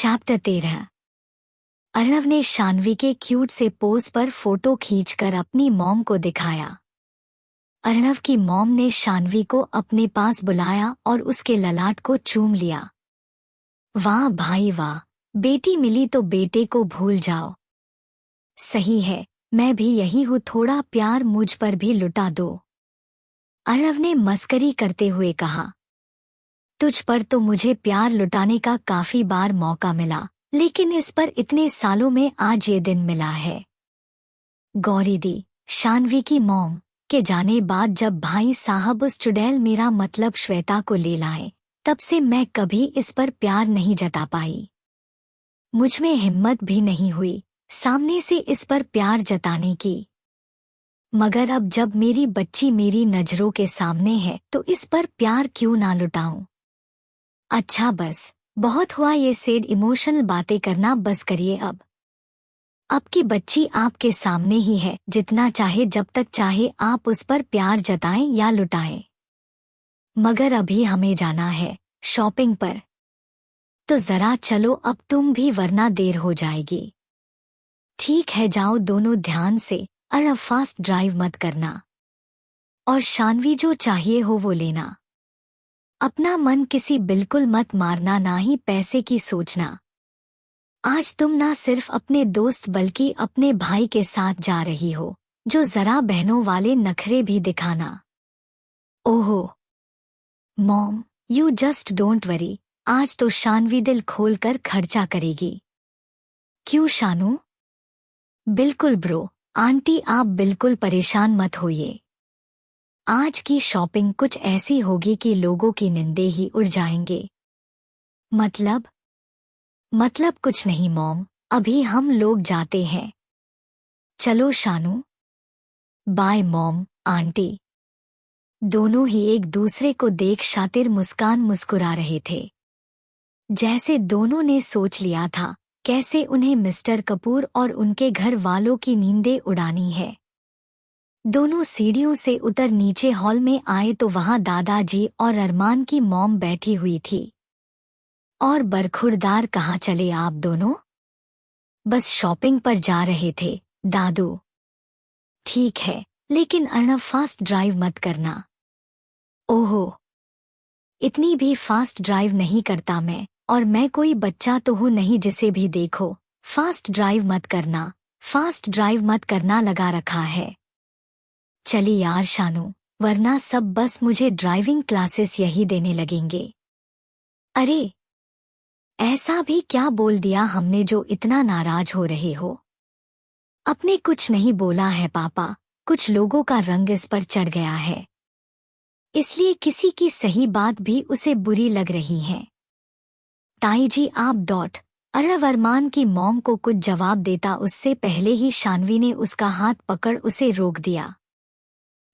Chapter 13। Arnav ने शान्वी के cute से पोज पर फोटो खींचकर अपनी मॉम को दिखाया। अर्णव की मॉम ने शान्वी को अपने पास बुलाया और उसके ललाट को चूम लिया। वाह भाई वाह, बेटी मिली तो बेटे को भूल जाओ। सही है, मैं भी यही हूँ, थोड़ा प्यार मुझ पर भी लुटा दो। अर्णव ने मस्करी करते हुए कहा। तुझ पर तो मुझे प्यार लुटाने का काफी बार मौका मिला, लेकिन इस पर इतने सालों में आज ये दिन मिला है। गौरी दी, शान्वी की मॉम के जाने बाद जब भाई साहब उस चुड़ैल, मेरा मतलब श्वेता को ले लाए, तब से मैं कभी इस पर प्यार नहीं जता पाई। मुझ में हिम्मत भी नहीं हुई सामने से इस पर प्यार जताने की। मगर अब जब मेरी बच्ची मेरी नजरों के सामने है तो इस पर प्यार क्यों ना लुटाऊं। अच्छा बस, बहुत हुआ ये सैड इमोशनल बातें करना, बस करिए अब की बच्ची आपके सामने ही है, जितना चाहे जब तक चाहे आप उस पर प्यार जताएं या लुटाएं। मगर अभी हमें जाना है शॉपिंग पर, तो जरा चलो अब तुम भी, वरना देर हो जाएगी। ठीक है जाओ दोनों, ध्यान से, और फास्ट ड्राइव मत करना, और शान्वी जो चाहिए हो वो लेना। अपना मन किसी बिल्कुल मत मारना, ना ही पैसे की सोचना। आज तुम ना सिर्फ अपने दोस्त बल्कि अपने भाई के साथ जा रही हो, जो जरा बहनों वाले नखरे भी दिखाना। ओहो mom, you just don't worry, आज तो शान्वी दिल खोलकर खर्चा करेगी। क्यों शानू? बिल्कुल ब्रो, आंटी आप बिल्कुल परेशान मत होइए। आज की शॉपिंग कुछ ऐसी होगी कि लोगों की निंदे ही उड़ जाएंगे। मतलब कुछ नहीं मॉम, अभी हम लोग जाते हैं। चलो शानू। Bye mom aunty. दोनों ही एक दूसरे को देख शातिर मुस्कान मुस्कुरा रहे थे। जैसे दोनों ने सोच लिया था कैसे उन्हें मिस्टर कपूर और उनके घर वालों की नींदें उड़ानी है। दोनों सीढ़ियों से उतर नीचे हॉल में आए तो वहां दादाजी और अरमान की मॉम बैठी हुई थी। और बरखुरदार, कहाँ चले आप दोनों? बस शॉपिंग पर जा रहे थे दादू। ठीक है, लेकिन अर्णव फास्ट ड्राइव मत करना। ओहो, इतनी भी फास्ट ड्राइव नहीं करता मैं, और मैं कोई बच्चा तो हूँ नहीं जिसे भी देखो फास्ट ड्राइव मत करना, फास्ट ड्राइव मत करना लगा रखा है। चली यार शानू, वरना सब बस मुझे ड्राइविंग क्लासेस यही देने लगेंगे। अरे ऐसा भी क्या बोल दिया हमने जो इतना नाराज हो रहे हो? अपने कुछ नहीं बोला है पापा, कुछ लोगों का रंग इस पर चढ़ गया है, इसलिए किसी की सही बात भी उसे बुरी लग रही है। ताई जी आप अर्णव अरमान की मॉम को कुछ जवाब देता उससे पहले ही शान्वी ने उसका हाथ पकड़ उसे रोक दिया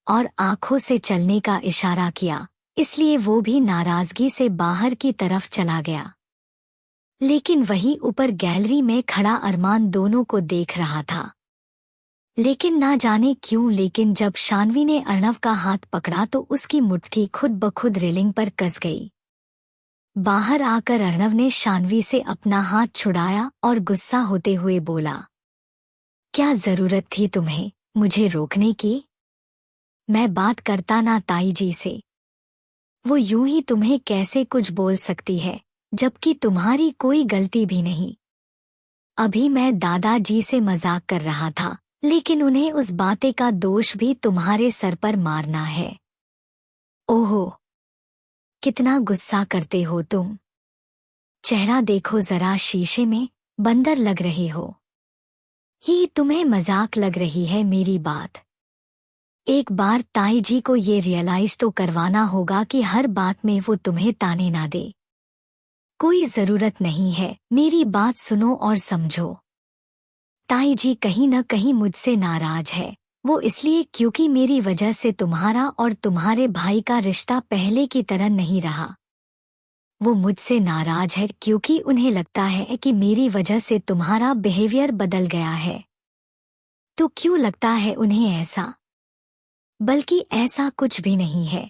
और आंखों से चलने का इशारा किया, इसलिए वो भी नाराजगी से बाहर की तरफ चला गया। लेकिन वहीं ऊपर गैलरी में खड़ा अरमान दोनों को देख रहा था। लेकिन ना जाने क्यों, लेकिन जब शान्वी ने अर्णव का हाथ पकड़ा तो उसकी मुट्ठी खुद ब खुद रेलिंग पर कस गई। बाहर आकर अर्णव ने शान्वी से अपना हाथ छुड़ाया और गुस्सा होते हुए बोला, क्या जरूरत थी तुम्हें मुझे रोकने की? मैं बात करता ना ताई जी से, वो यूं ही तुम्हें कैसे कुछ बोल सकती है, जबकि तुम्हारी कोई गलती भी नहीं। अभी मैं दादाजी से मजाक कर रहा था, लेकिन उन्हें उस बातें का दोष भी तुम्हारे सर पर मारना है। ओहो, कितना गुस्सा करते हो तुम। चेहरा देखो जरा शीशे में, बंदर लग रहे हो। ये तुम्हें मजाक लग रही है मेरी बात? एक बार ताई जी को ये रियलाइज तो करवाना होगा कि हर बात में वो तुम्हें ताने ना दे। कोई जरूरत नहीं है, मेरी बात सुनो और समझो। ताई जी कहीं न कहीं मुझसे नाराज है, वो इसलिए क्योंकि मेरी वजह से तुम्हारा और तुम्हारे भाई का रिश्ता पहले की तरह नहीं रहा। वो मुझसे नाराज है क्योंकि उन्हें लगता है कि मेरी वजह से तुम्हारा बिहेवियर बदल गया है। तो क्यों लगता है उन्हें ऐसा? बल्कि ऐसा कुछ भी नहीं है।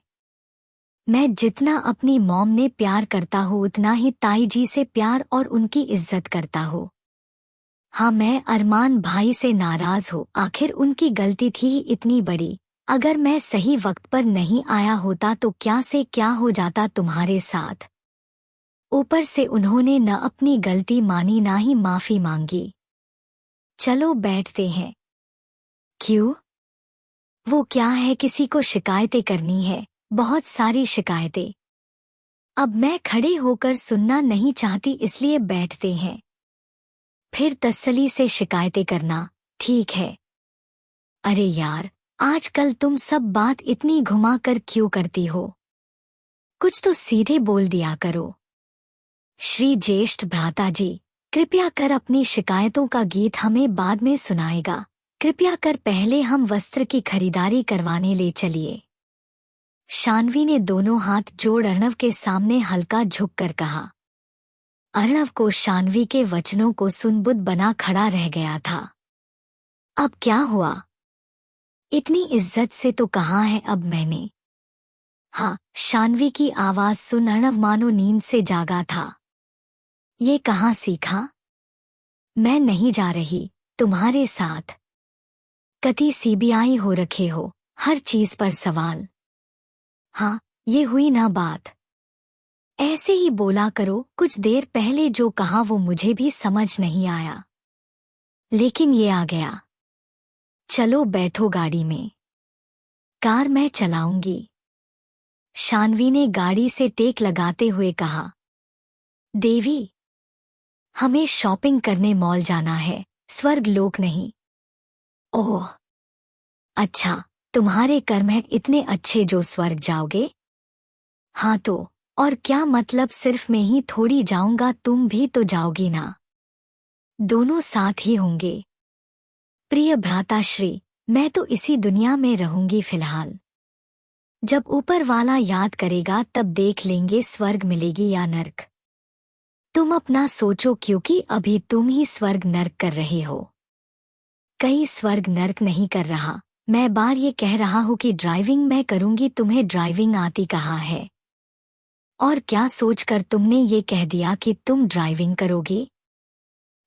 मैं जितना अपनी मॉम ने प्यार करता हूँ उतना ही ताई जी से प्यार और उनकी इज्जत करता हूँ। हाँ, मैं अरमान भाई से नाराज हूँ, आखिर उनकी गलती थी ही इतनी बड़ी। अगर मैं सही वक्त पर नहीं आया होता तो क्या से क्या हो जाता तुम्हारे साथ। ऊपर से उन्होंने न अपनी गलती मानी ना ही माफी मांगी। चलो बैठते हैं। क्यों? वो क्या है, किसी को शिकायतें करनी है? बहुत सारी शिकायतें। अब मैं खड़े होकर सुनना नहीं चाहती, इसलिए बैठते हैं। फिर तसल्ली से शिकायतें करना, ठीक है। अरे यार, आजकल तुम सब बात इतनी घुमा कर क्यों करती हो? कुछ तो सीधे बोल दिया करो। श्री ज्येष्ठ भ्राता जी, कृपया कर अपनी शिकायतों का गीत हमें बाद में सुनाएगा। कृपया कर पहले हम वस्त्र की खरीदारी करवाने ले चलिए। शान्वी ने दोनों हाथ जोड़ अर्णव के सामने हल्का झुककर कहा। अर्णव को शान्वी के वचनों को सुन बुद्ध बना खड़ा रह गया था। अब क्या हुआ? इतनी इज्जत से तो कहा है अब मैंने। हाँ, शान्वी की आवाज सुन अर्णव मानो नींद से जागा था। ये कहाँ सीखा? मैं नहीं जा रही तुम्हारे साथ। कति सीबीआई हो रखे हो, हर चीज पर सवाल। हाँ, ये हुई ना बात। ऐसे ही बोला करो, कुछ देर पहले जो कहा वो मुझे भी समझ नहीं आया, लेकिन ये आ गया। चलो बैठो गाड़ी में। कार मैं चलाऊंगी, शान्वी ने गाड़ी से टेक लगाते हुए कहा। देवी, हमें शॉपिंग करने मॉल जाना है, स्वर्ग लोक नहीं। ओह अच्छा, तुम्हारे कर्म हैं इतने अच्छे जो स्वर्ग जाओगे। हाँ तो, और क्या मतलब, सिर्फ मैं ही थोड़ी जाऊंगा, तुम भी तो जाओगी ना। दोनों साथ ही होंगे। प्रिय भ्राताश्री, मैं तो इसी दुनिया में रहूंगी फिलहाल। जब ऊपर वाला याद करेगा तब देख लेंगे स्वर्ग मिलेगी या नर्क। तुम अपना सोचो, क्योंकि अभी तुम ही स्वर्ग नर्क कर रहे हो। कहीं स्वर्ग नर्क नहीं कर रहा, मैं बार ये कह रहा हूँ कि ड्राइविंग मैं करूंगी, तुम्हें ड्राइविंग आती कहाँ है? और क्या सोचकर तुमने ये कह दिया कि तुम ड्राइविंग करोगी?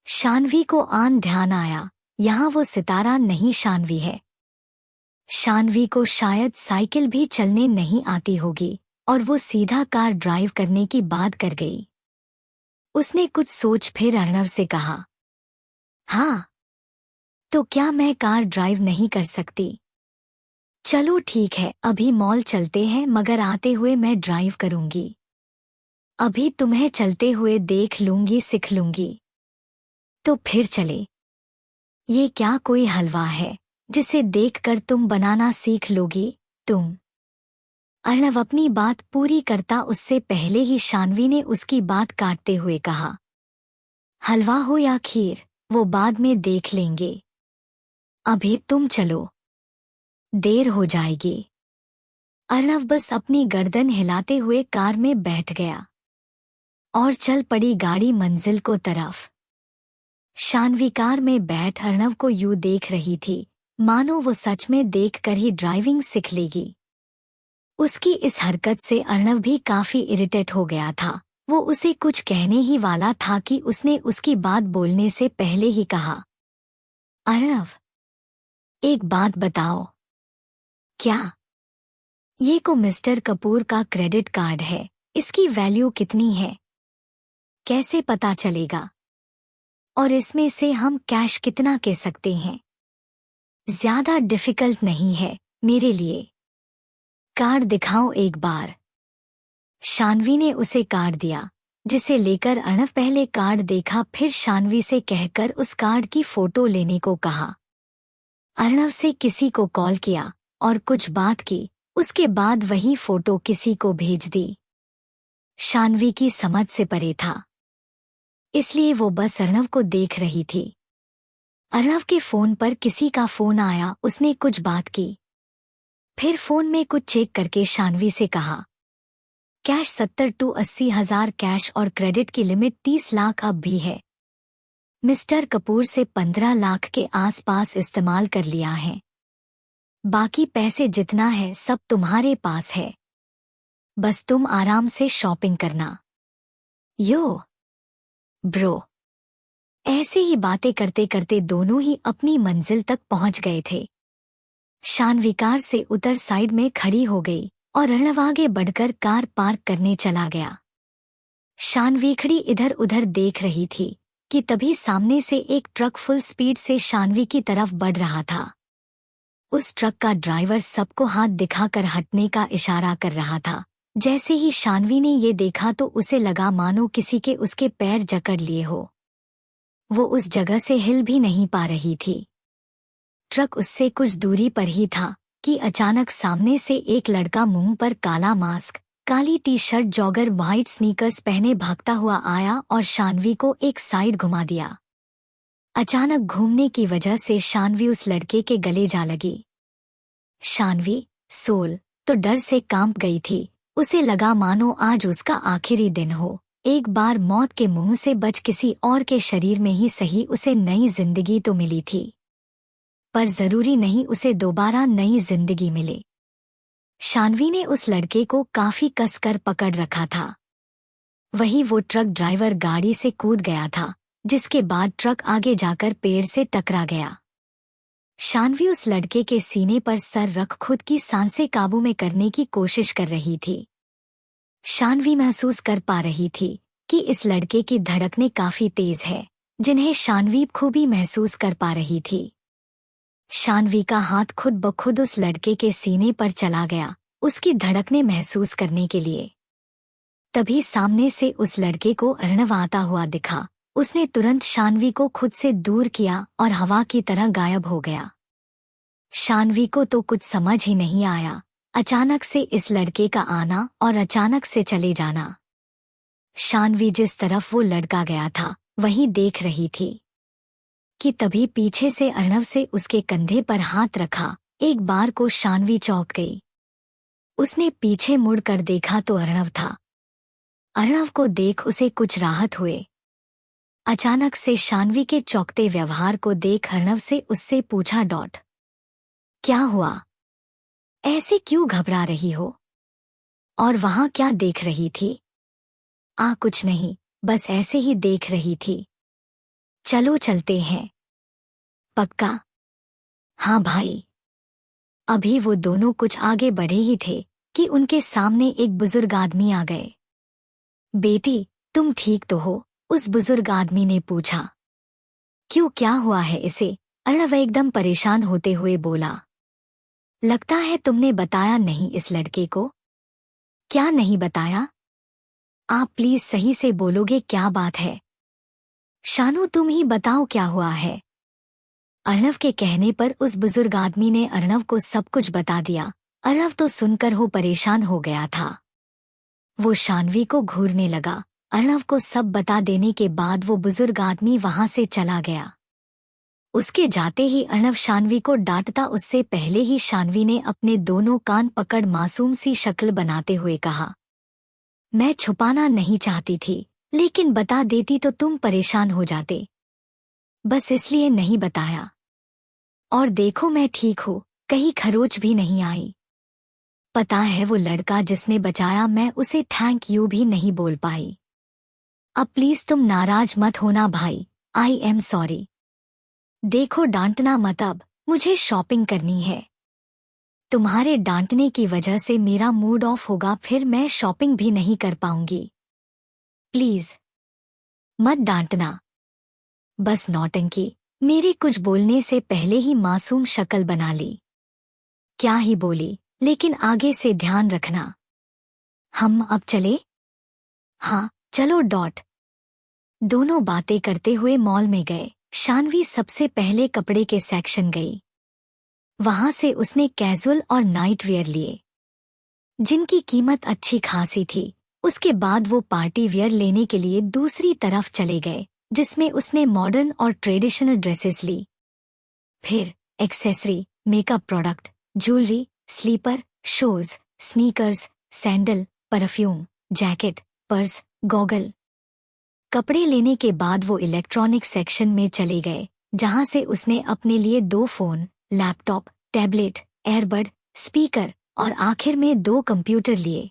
शान्वी को आन ध्यान आया, यहाँ वो सितारा नहीं शान्वी है। शान्वी को शायद साइकिल भी चलने नहीं आती होगी और वो सीधा कार ड्राइव करने की बात कर गई। उसने कुछ सोच फिर अर्णव से कहा, हाँ तो क्या मैं कार ड्राइव नहीं कर सकती? चलो ठीक है, अभी मॉल चलते हैं, मगर आते हुए मैं ड्राइव करूंगी। अभी तुम्हें चलते हुए देख लूंगी, सीख लूंगी। तो फिर चले। ये क्या कोई हलवा है जिसे देखकर तुम बनाना सीख लोगी? तुम। अर्णव अपनी बात पूरी करता उससे पहले ही शान्वी ने उसकी बात काटते हुए कहा, हलवा हो या खीर वो बाद में देख लेंगे, अभी तुम चलो, देर हो जाएगी। अर्णव बस अपनी गर्दन हिलाते हुए कार में बैठ गया और चल पड़ी गाड़ी मंजिल को तरफ। शान्वी कार में बैठ अर्णव को यूं देख रही थी मानो वो सच में देखकर ही ड्राइविंग सीख लेगी। उसकी इस हरकत से अर्णव भी काफी इरिटेट हो गया था। वो उसे कुछ कहने ही वाला था कि उसने उसकी बात बोलने से पहले ही कहा, अर्णव, एक बात बताओ। क्या? ये को मिस्टर कपूर का क्रेडिट कार्ड है, इसकी वैल्यू कितनी है? कैसे पता चलेगा? और इसमें से हम कैश कितना कह सकते हैं? ज्यादा डिफिकल्ट नहीं है मेरे लिए। कार्ड दिखाओ एक बार। शान्वी ने उसे कार्ड दिया, जिसे लेकर अर्णव पहले कार्ड देखा, फिर शान्वी से कहकर उस कार्ड की फोटो लेने को कहा। अर्णव से किसी को कॉल किया और कुछ बात की, उसके बाद वही फोटो किसी को भेज दी। शान्वी की समझ से परे था, इसलिए वो बस अर्णव को देख रही थी। अर्णव के फोन पर किसी का फोन आया, उसने कुछ बात की, फिर फोन में कुछ चेक करके शान्वी से कहा, कैश 70 to 80 हजार कैश और क्रेडिट की लिमिट 30 लाख अब भी है। मिस्टर कपूर से 15 लाख के आसपास इस्तेमाल कर लिया है। बाकी पैसे जितना है सब तुम्हारे पास है। बस तुम आराम से शॉपिंग करना। यो ब्रो। ऐसे ही बातें करते करते दोनों ही अपनी मंजिल तक पहुंच गए थे। शान्वी कार से उतर साइड में खड़ी हो गई और अर्णव आगे बढ़कर कार पार्क करने चला गया। शान्वी खड़ी इधर उधर देख रही थी कि तभी सामने से एक ट्रक फुल स्पीड से शान्वी की तरफ बढ़ रहा था। उस ट्रक का ड्राइवर सबको हाथ दिखाकर हटने का इशारा कर रहा था। जैसे ही शान्वी ने ये देखा तो उसे लगा मानो किसी के उसके पैर जकड़ लिए हो। वो उस जगह से हिल भी नहीं पा रही थी। ट्रक उससे कुछ दूरी पर ही था कि अचानक सामने से एक लड़का मुंह पर काला मास्क, काली T shirt, jogger, white sneakers पहने भागता हुआ आया और शान्वी को एक साइड घुमा दिया। अचानक घूमने की वजह से शान्वी उस लड़के के गले जा लगी। शान्वी सोल तो डर से कांप गई थी। उसे लगा मानो आज उसका आखिरी दिन हो। एक बार मौत के मुंह से बच किसी और के शरीर में ही सही उसे नई जिंदगी तो मिली थी, पर जरूरी नहीं उसे दोबारा नई जिंदगी मिले। शान्वी ने उस लड़के को काफी कसकर पकड़ रखा था। वही वो ट्रक ड्राइवर गाड़ी से कूद गया था, जिसके बाद ट्रक आगे जाकर पेड़ से टकरा गया। शान्वी उस लड़के के सीने पर सर रख खुद की सांसें काबू में करने की कोशिश कर रही थी। शान्वी महसूस कर पा रही थी कि इस लड़के की धड़कनें काफी तेज है, जिन्हें शान्वी खूबी महसूस कर पा रही थी। शान्वी का हाथ खुद ब खुद उस लड़के के सीने पर चला गया, उसकी धड़कनें महसूस करने के लिए। तभी सामने से उस लड़के को अर्णव आता हुआ दिखा। उसने तुरंत शान्वी को खुद से दूर किया और हवा की तरह गायब हो गया। शान्वी को तो कुछ समझ ही नहीं आया, अचानक से इस लड़के का आना और अचानक से चले जाना। शान्वी जिस तरफ वो लड़का गया था वहीं देख रही थी कि तभी पीछे से अर्णव से उसके कंधे पर हाथ रखा। एक बार को शान्वी चौंक गई। उसने पीछे मुड़कर देखा तो अर्णव था। अर्णव को देख उसे कुछ राहत हुए। अचानक से शान्वी के चौंकते व्यवहार को देख अर्णव से उससे पूछा, क्या हुआ? ऐसे क्यों घबरा रही हो? और वहां क्या देख रही थी? कुछ नहीं, बस ऐसे ही देख रही थी। चलो चलते हैं। पक्का? हाँ भाई। अभी वो दोनों कुछ आगे बढ़े ही थे कि उनके सामने एक बुजुर्ग आदमी आ गए। बेटी, तुम ठीक तो हो? उस बुजुर्ग आदमी ने पूछा। क्यों, क्या हुआ है इसे? अर्णव एकदम परेशान होते हुए बोला। लगता है तुमने बताया नहीं इस लड़के को। क्या नहीं बताया? आप प्लीज सही से बोलोगे, क्या बात है? शानू, तुम ही बताओ क्या हुआ है। अर्णव के कहने पर उस बुजुर्ग आदमी ने अर्णव को सब कुछ बता दिया। अर्णव तो सुनकर हो परेशान हो गया था। वो शान्वी को घूरने लगा। अर्णव को सब बता देने के बाद वो बुजुर्ग आदमी वहां से चला गया। उसके जाते ही अर्णव शान्वी को डांटता उससे पहले ही शान्वी ने अपने दोनों कान पकड़ मासूम सी शक्ल बनाते हुए कहा, मैं छुपाना नहीं चाहती थी, लेकिन बता देती तो तुम परेशान हो जाते, बस इसलिए नहीं बताया। और देखो मैं ठीक हूँ, कहीं खरोच भी नहीं आई। पता है वो लड़का जिसने बचाया, मैं उसे थैंक यू भी नहीं बोल पाई। अब प्लीज तुम नाराज मत होना भाई, आई एम सॉरी। देखो डांटना मत, अब मुझे शॉपिंग करनी है। तुम्हारे डांटने की वजह से मेरा मूड ऑफ होगा, फिर मैं शॉपिंग भी नहीं कर पाऊंगी। प्लीज मत डांटना। बस नौटंकी, मेरे कुछ बोलने से पहले ही मासूम शक्ल बना ली। क्या ही बोली, लेकिन आगे से ध्यान रखना। हम अब चले? हाँ चलो। दोनों बातें करते हुए मॉल में गए। शान्वी सबसे पहले कपड़े के सेक्शन गई। वहां से उसने कैजुअल और नाइट वेयर लिए, जिनकी कीमत अच्छी खासी थी। उसके बाद वो पार्टी वेयर लेने के लिए दूसरी तरफ चले गए, जिसमें उसने मॉडर्न और ट्रेडिशनल ड्रेसेस ली। फिर accessory, makeup product, jewellery, slipper, shoes, sneakers, sandal, perfume, jacket, purse, goggle. कपड़े लेने के बाद वो इलेक्ट्रॉनिक सेक्शन में चले गए, जहां से उसने अपने लिए 2 phone, laptop, tablet, earbud, speaker और आखिर में 2 कंप्यूटर लिए।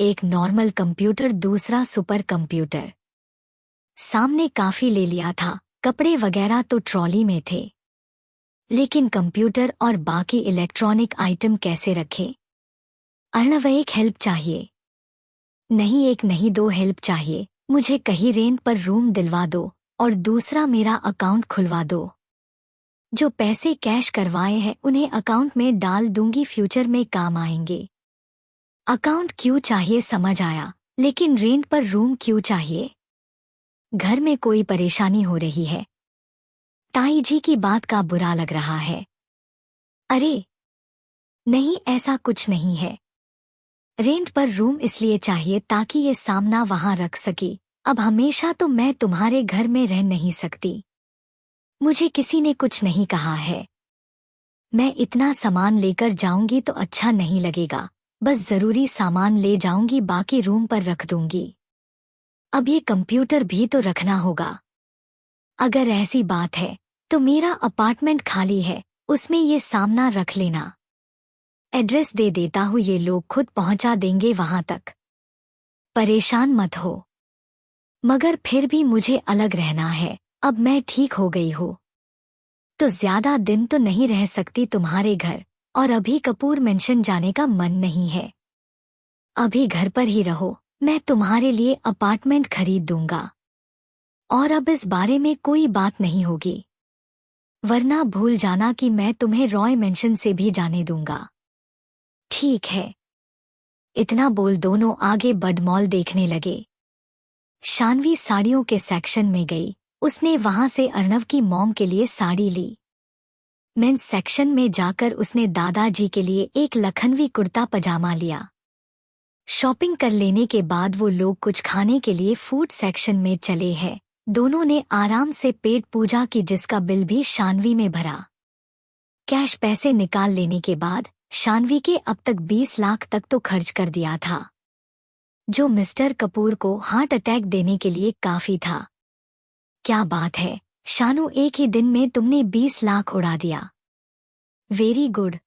एक नॉर्मल कंप्यूटर, दूसरा सुपर कंप्यूटर। सामने काफी ले लिया था, कपड़े वगैरह तो ट्रॉली में थे, लेकिन कंप्यूटर और बाकी इलेक्ट्रॉनिक आइटम कैसे रखे? अर्णव, एक हेल्प चाहिए। नहीं, एक नहीं, दो हेल्प चाहिए। मुझे कहीं रेंट पर रूम दिलवा दो और दूसरा मेरा अकाउंट खुलवा दो। जो पैसे कैश करवाए हैं उन्हें अकाउंट में डाल दूंगी, फ्यूचर में काम आएंगे। अकाउंट क्यों चाहिए समझ आया, लेकिन रेंट पर रूम क्यों चाहिए? घर में कोई परेशानी हो रही है? ताई जी की बात का बुरा लग रहा है? अरे नहीं, ऐसा कुछ नहीं है। रेंट पर रूम इसलिए चाहिए ताकि ये सामना वहां रख सके। अब हमेशा तो मैं तुम्हारे घर में रह नहीं सकती। मुझे किसी ने कुछ नहीं कहा है। मैं इतना सामान लेकर जाऊंगी तो अच्छा नहीं लगेगा, बस जरूरी सामान ले जाऊंगी, बाकी रूम पर रख दूंगी। अब ये कंप्यूटर भी तो रखना होगा। अगर ऐसी बात है तो मेरा अपार्टमेंट खाली है, उसमें ये सामना रख लेना। एड्रेस दे देता हूँ, ये लोग खुद पहुंचा देंगे वहां तक। परेशान मत हो। मगर फिर भी मुझे अलग रहना है। अब मैं ठीक हो गई हूँ तो ज्यादा दिन तो नहीं रह सकती तुम्हारे घर, और अभी कपूर मेंशन जाने का मन नहीं है। अभी घर पर ही रहो, मैं तुम्हारे लिए अपार्टमेंट खरीद दूंगा। और अब इस बारे में कोई बात नहीं होगी, वरना भूल जाना कि मैं तुम्हें रॉय मेंशन से भी जाने दूंगा। ठीक है। इतना बोल दोनों आगे बड मॉल देखने लगे। शानवी साड़ियों के सेक्शन में गई। उसने वहां से अर्णव की मॉम के लिए साड़ी ली। मेंस सेक्शन में जाकर उसने दादाजी के लिए एक लखनवी कुर्ता पजामा लिया। शॉपिंग कर लेने के बाद वो लोग कुछ खाने के लिए फूड सेक्शन में चले हैं। दोनों ने आराम से पेट पूजा की, जिसका बिल भी शानवी में भरा। कैश पैसे निकाल लेने के बाद शानवी के अब तक 20 लाख तक तो खर्च कर दिया था, जो मिस्टर कपूर को हार्ट अटैक देने के लिए काफी था। क्या बात है शानू, एक ही दिन में तुमने 20 लाख उड़ा दिया। Very good.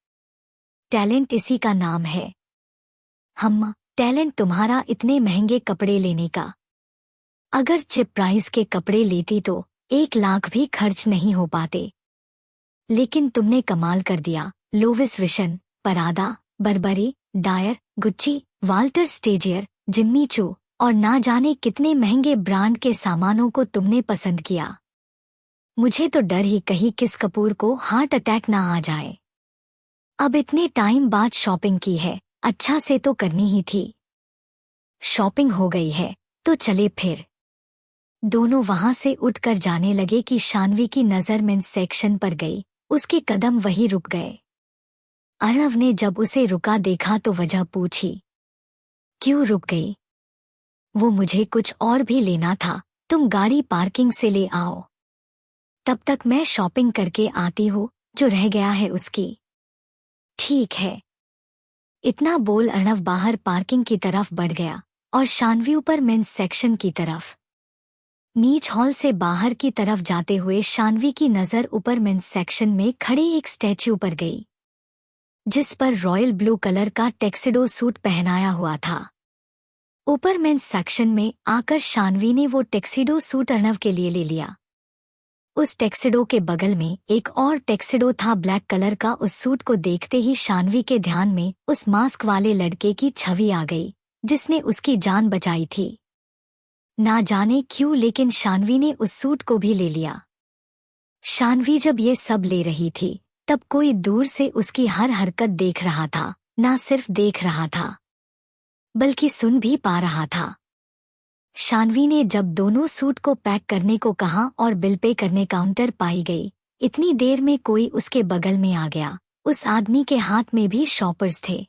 टैलेंट इसी का नाम है। हम टैलेंट तुम्हारा इतने महंगे कपड़े लेने का। अगर चिप प्राइस के कपड़े लेती तो 1 लाख भी खर्च नहीं हो पाते, लेकिन तुमने कमाल कर दिया। लोविस vision, परादा, Barbari, Dyer, Gucci, Walter स्टेजियर, Jimmy चू और ना जाने कितने महंगे ब्रांड के सामानों को तुमने पसंद किया। मुझे तो डर ही कहीं किस कपूर को हार्ट अटैक ना आ जाए। अब इतने टाइम बाद शॉपिंग की है, अच्छा से तो करनी ही थी। शॉपिंग हो गई है तो चले फिर। दोनों वहां से उठकर जाने लगे कि शानवी की नजर मेंस सेक्शन पर गई। उसके कदम वहीं रुक गए। अर्णव ने जब उसे रुका देखा तो वजह पूछी, क्यों रुक गई? वो मुझे कुछ और भी लेना था, तुम गाड़ी पार्किंग से ले आओ, तब तक मैं शॉपिंग करके आती हूँ, जो रह गया है उसकी। ठीक है। इतना बोल अर्णव बाहर पार्किंग की तरफ बढ़ गया और शानवी ऊपर मेंस सेक्शन की तरफ। नीच हॉल से बाहर की तरफ जाते हुए शानवी की नजर ऊपर मेंस सेक्शन में खड़े एक स्टैच्यू पर गई, जिस पर रॉयल ब्लू कलर का टैक्सिडो सूट पहनाया हुआ था। ऊपर मेंस सेक्शन में आकर शानवी ने वो टैक्सिडो सूट अर्णव के लिए ले लिया। उस टैक्सिडो के बगल में एक और टैक्सिडो था ब्लैक कलर का। उस सूट को देखते ही शानवी के ध्यान में उस मास्क वाले लड़के की छवि आ गई, जिसने उसकी जान बचाई थी। ना जाने क्यों, लेकिन शानवी ने उस सूट को भी ले लिया। शानवी जब ये सब ले रही थी तब कोई दूर से उसकी हर हरकत देख रहा था। ना सिर्फ देख रहा था बल्कि सुन भी पा रहा था। शानवी ने जब दोनों सूट को पैक करने को कहा और बिल पे करने काउंटर पाई गई, इतनी देर में कोई उसके बगल में आ गया। उस आदमी के हाथ में भी शॉपर्स थे।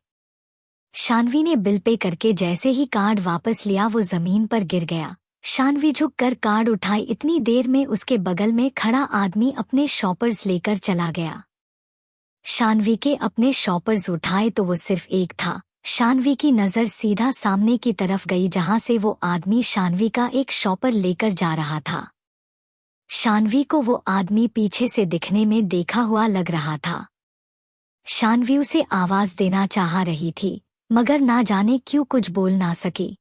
शानवी ने बिल पे करके जैसे ही कार्ड वापस लिया वो जमीन पर गिर गया। शानवी झुककर कार्ड उठाई, इतनी देर में उसके बगल में खड़ा आदमी अपने शॉपर्स लेकर चला गया। शानवी के अपने शॉपर्स उठाए तो वो सिर्फ एक था। शानवी की नजर सीधा सामने की तरफ गई, जहां से वो आदमी शानवी का एक शॉपर लेकर जा रहा था। शानवी को वो आदमी पीछे से दिखने में देखा हुआ लग रहा था। शानवी उसे आवाज देना चाह रही थी, मगर ना जाने क्यों कुछ बोल ना सकी।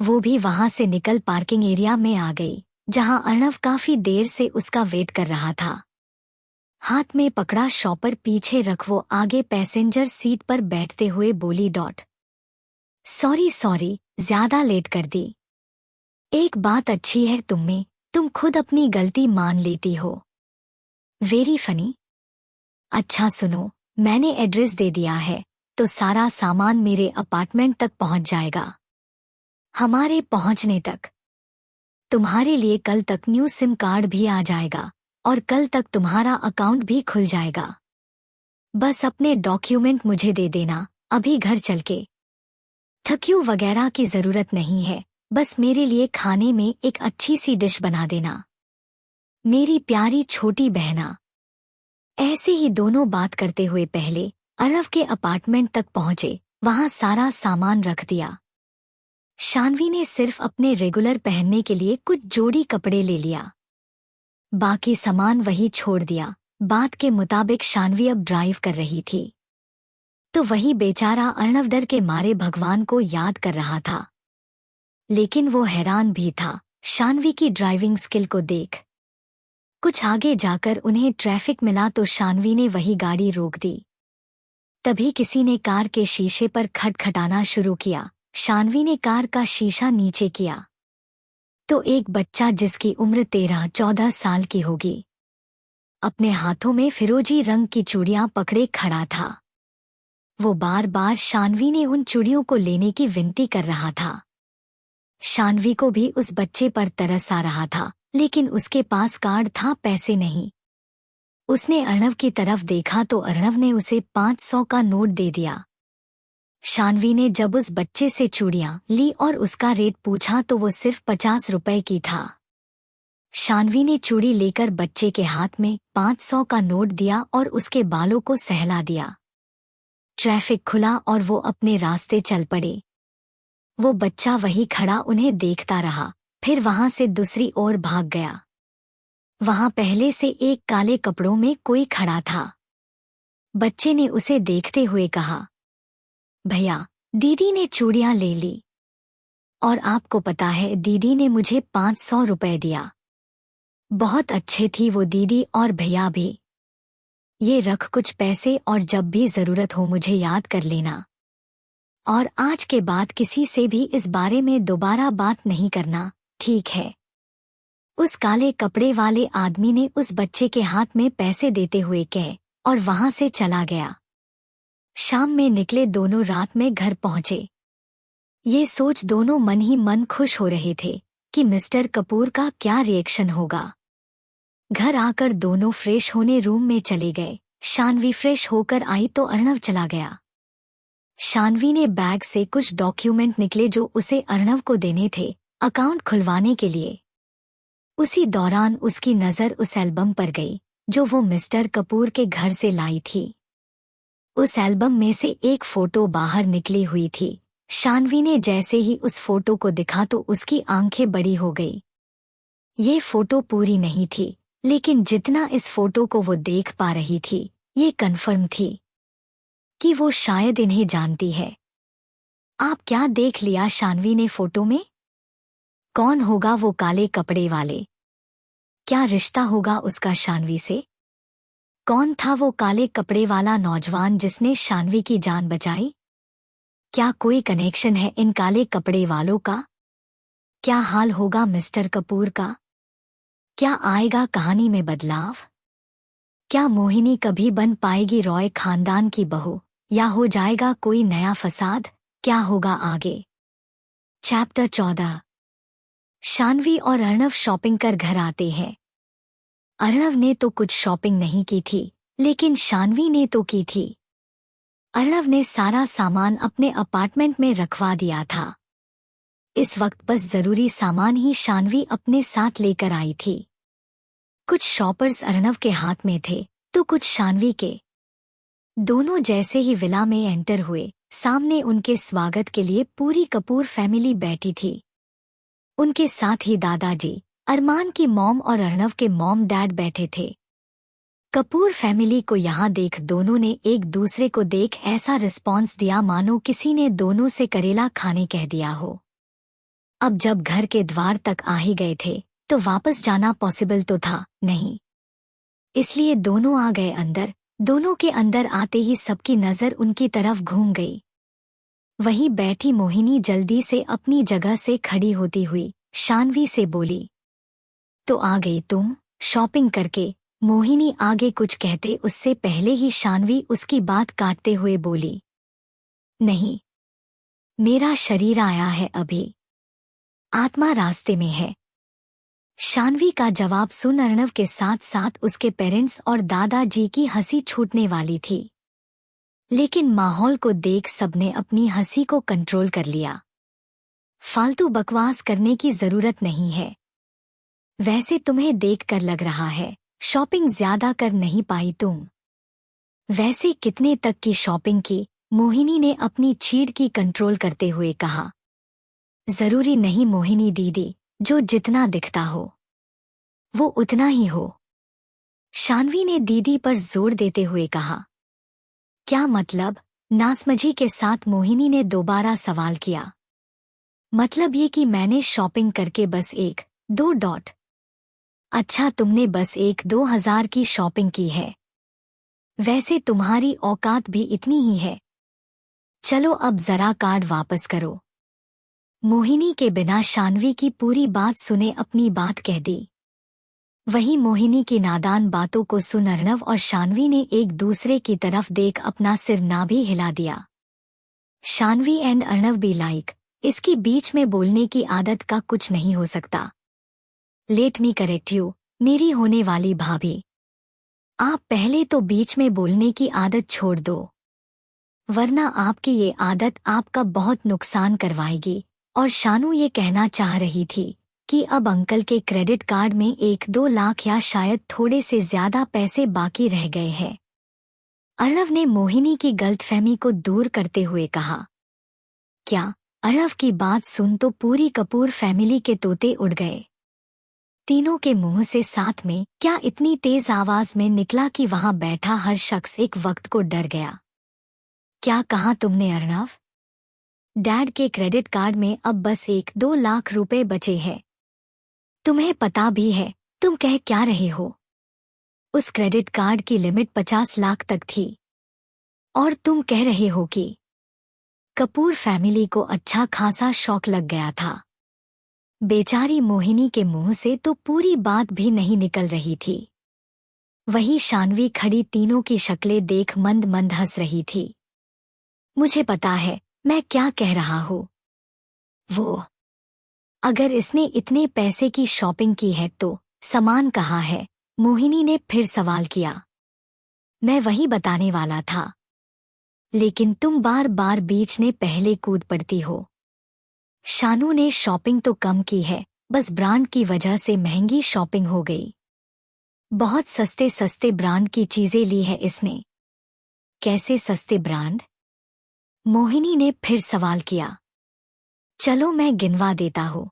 वो भी वहां से निकल पार्किंग एरिया में आ गई, जहां अर्णव काफी देर से उसका वेट कर रहा था। हाथ में पकड़ा शॉपर पीछे रख वो आगे पैसेंजर सीट पर बैठते हुए बोली डॉट सॉरी सॉरी, ज्यादा लेट कर दी। एक बात अच्छी है तुम में, तुम खुद अपनी गलती मान लेती हो। Very funny. अच्छा सुनो, मैंने एड्रेस दे दिया है, तो सारा सामान मेरे अपार्टमेंट तक पहुंच जाएगा। हमारे पहुंचने तक तुम्हारे लिए कल तक न्यू सिम कार्ड भी आ जाएगा और कल तक तुम्हारा अकाउंट भी खुल जाएगा। बस अपने डॉक्यूमेंट मुझे दे देना, अभी घर चल के। थक्यू वगैरह की जरूरत नहीं है, बस मेरे लिए खाने में एक अच्छी सी डिश बना देना, मेरी प्यारी छोटी बहना। ऐसे ही दोनों बात करते हुए पहले अर्णव के अपार्टमेंट तक पहुंचे, वहां सारा सामान रख दिया। शान्वी ने सिर्फ अपने रेगुलर पहनने के लिए कुछ जोड़ी कपड़े ले लिया, बाकी सामान वही छोड़ दिया। बात के मुताबिक शान्वी अब ड्राइव कर रही थी, तो वही बेचारा अर्णव डर के मारे भगवान को याद कर रहा था। लेकिन वो हैरान भी था शान्वी की ड्राइविंग स्किल को देख। कुछ आगे जाकर उन्हें ट्रैफिक मिला तो शान्वी ने वही गाड़ी रोक दी। तभी किसी ने कार के शीशे पर खटखटाना शुरू किया। शान्वी ने कार का शीशा नीचे किया तो एक बच्चा जिसकी उम्र 13-14 साल की होगी, अपने हाथों में फिरोजी रंग की चूड़ियां पकड़े खड़ा था। वो बार बार शान्वी ने उन चूड़ियों को लेने की विनती कर रहा था। शान्वी को भी उस बच्चे पर तरस आ रहा था, लेकिन उसके पास कार्ड था, पैसे नहीं। उसने अर्णव की तरफ देखा तो अर्णव ने उसे 500 का नोट दे दिया। शान्वी ने जब उस बच्चे से चूड़ियां ली और उसका रेट पूछा तो वो सिर्फ 50 रुपए की था। शान्वी ने चूड़ी लेकर बच्चे के हाथ में 500 का नोट दिया और उसके बालों को सहला दिया। ट्रैफिक खुला और वो अपने रास्ते चल पड़े। वो बच्चा वही खड़ा उन्हें देखता रहा, फिर वहां से दूसरी ओर भाग गया। वहां पहले से एक काले कपड़ों में कोई खड़ा था। बच्चे ने उसे देखते हुए कहा, भैया, दीदी ने चूड़ियां ले ली और आपको पता है दीदी ने मुझे 500 रुपए दिया। बहुत अच्छे थी वो दीदी और भैया भी। ये रख कुछ पैसे और जब भी जरूरत हो मुझे याद कर लेना। और आज के बाद किसी से भी इस बारे में दोबारा बात नहीं करना, ठीक है? उस काले कपड़े वाले आदमी ने उस बच्चे के हाथ में पैसे देते हुए कहे और वहां से चला गया। शाम में निकले दोनों रात में घर पहुंचे। ये सोच दोनों मन ही मन खुश हो रहे थे कि मिस्टर कपूर का क्या रिएक्शन होगा। घर आकर दोनों फ्रेश होने रूम में चले गए। शान्वी फ्रेश होकर आई तो अर्णव चला गया। शान्वी ने बैग से कुछ डॉक्यूमेंट निकले जो उसे अर्णव को देने थे, अकाउंट खुलवाने के लिए। उसी दौरान उसकी नज़र उस एल्बम पर गई जो वो मिस्टर कपूर के घर से लाई थी। उस एल्बम में से एक फोटो बाहर निकली हुई थी। शान्वी ने जैसे ही उस फोटो को देखा तो उसकी आंखें बड़ी हो गई। ये फोटो पूरी नहीं थी, लेकिन जितना इस फोटो को वो देख पा रही थी, ये कन्फर्म थी कि वो शायद इन्हें जानती है। आप क्या देख लिया शान्वी ने फोटो में? कौन होगा वो काले कपड़े वाले? क्या रिश्ता होगा उसका शान्वी से? कौन था वो काले कपड़े वाला नौजवान जिसने शान्वी की जान बचाई? क्या कोई कनेक्शन है इन काले कपड़े वालों का? क्या हाल होगा मिस्टर कपूर का? क्या आएगा कहानी में बदलाव? क्या मोहिनी कभी बन पाएगी रॉय खानदान की बहू, या हो जाएगा कोई नया फसाद? क्या होगा आगे? चैप्टर 14। शान्वी और अर्णव शॉपिंग कर घर आते हैं। अर्णव ने तो कुछ शॉपिंग नहीं की थी, लेकिन शान्वी ने तो की थी। अर्णव ने सारा सामान अपने अपार्टमेंट में रखवा दिया था। इस वक्त बस जरूरी सामान ही शान्वी अपने साथ लेकर आई थी। कुछ शॉपर्स अर्णव के हाथ में थे तो कुछ शान्वी के। दोनों जैसे ही विला में एंटर हुए, सामने उनके स्वागत के लिए पूरी कपूर फैमिली बैठी थी। उनके साथ ही दादाजी, अरमान की मॉम और अर्णव के मॉम डैड बैठे थे। कपूर फैमिली को यहाँ देख दोनों ने एक दूसरे को देख ऐसा रिस्पॉन्स दिया मानो किसी ने दोनों से करेला खाने कह दिया हो। अब जब घर के द्वार तक आ ही गए थे तो वापस जाना पॉसिबल तो था नहीं, इसलिए दोनों आ गए अंदर। दोनों के अंदर आते ही सबकी नजर उनकी तरफ घूम गई। वहीं बैठी मोहिनी जल्दी से अपनी जगह से खड़ी होती हुई शानवी से बोली, तो आ गई तुम शॉपिंग करके। मोहिनी आगे कुछ कहते उससे पहले ही शानवी उसकी बात काटते हुए बोली, नहीं, मेरा शरीर आया है अभी, आत्मा रास्ते में है। शानवी का जवाब सुन अर्णव के साथ साथ उसके पेरेंट्स और दादाजी की हंसी छूटने वाली थी, लेकिन माहौल को देख सबने अपनी हंसी को कंट्रोल कर लिया। फालतू बकवास करने की जरूरत नहीं है। वैसे तुम्हें देखकर लग रहा है शॉपिंग ज्यादा कर नहीं पाई तुम। वैसे कितने तक की शॉपिंग की? मोहिनी ने अपनी चीड़ की कंट्रोल करते हुए कहा। जरूरी नहीं मोहिनी दीदी, जो जितना दिखता हो वो उतना ही हो, शानवी ने दीदी पर जोर देते हुए कहा। क्या मतलब? नासमझी के साथ मोहिनी ने दोबारा सवाल किया। मतलब ये कि मैंने शॉपिंग करके बस 1-2 डॉट। अच्छा, तुमने बस 1-2 हजार की शॉपिंग की है? वैसे तुम्हारी औकात भी इतनी ही है। चलो अब जरा कार्ड वापस करो। मोहिनी के बिना शानवी की पूरी बात सुने अपनी बात कह दी। वहीं मोहिनी की नादान बातों को सुन अर्णव और शानवी ने एक दूसरे की तरफ देख अपना सिर ना भी हिला दिया। शानवी एंड अर्णव भी लाइक, इसकी बीच में बोलने की आदत का कुछ नहीं हो सकता। लेट मी करेक्ट यू, मेरी होने वाली भाभी, आप पहले तो बीच में बोलने की आदत छोड़ दो, वरना आपकी ये आदत आपका बहुत नुकसान करवाएगी। और शानू ये कहना चाह रही थी कि अब अंकल के क्रेडिट कार्ड में 1-2 लाख या शायद थोड़े से ज्यादा पैसे बाकी रह गए हैं। अर्णव ने मोहिनी की गलतफहमी को दूर करते हुए कहा। क्या? अर्णव की बात सुन तो पूरी कपूर फैमिली के तोते उड़ गए। तीनों के मुंह से साथ में क्या इतनी तेज आवाज में निकला कि वहां बैठा हर शख्स एक वक्त को डर गया। क्या कहा तुमने अर्णव? डैड के क्रेडिट कार्ड में अब बस 1-2 लाख रुपए बचे हैं। तुम्हें पता भी है तुम कह क्या रहे हो? उस क्रेडिट कार्ड की लिमिट 50 लाख तक थी और तुम कह रहे हो कि। कपूर फैमिली को अच्छा खासा शौक लग गया था। बेचारी मोहिनी के मुंह से तो पूरी बात भी नहीं निकल रही थी। वही शानवी खड़ी तीनों की शक्लें देख मंद मंद हंस रही थी। मुझे पता है मैं क्या कह रहा हूँ। वो, अगर इसने इतने पैसे की शॉपिंग की है तो सामान कहाँ है? मोहिनी ने फिर सवाल किया। मैं वही बताने वाला था, लेकिन तुम बार बार बीच में पहले कूद पड़ती हो। शानू ने शॉपिंग तो कम की है, बस ब्रांड की वजह से महंगी शॉपिंग हो गई। बहुत सस्ते सस्ते ब्रांड की चीजें ली है इसने। कैसे सस्ते ब्रांड? मोहिनी ने फिर सवाल किया। चलो मैं गिनवा देता हूँ।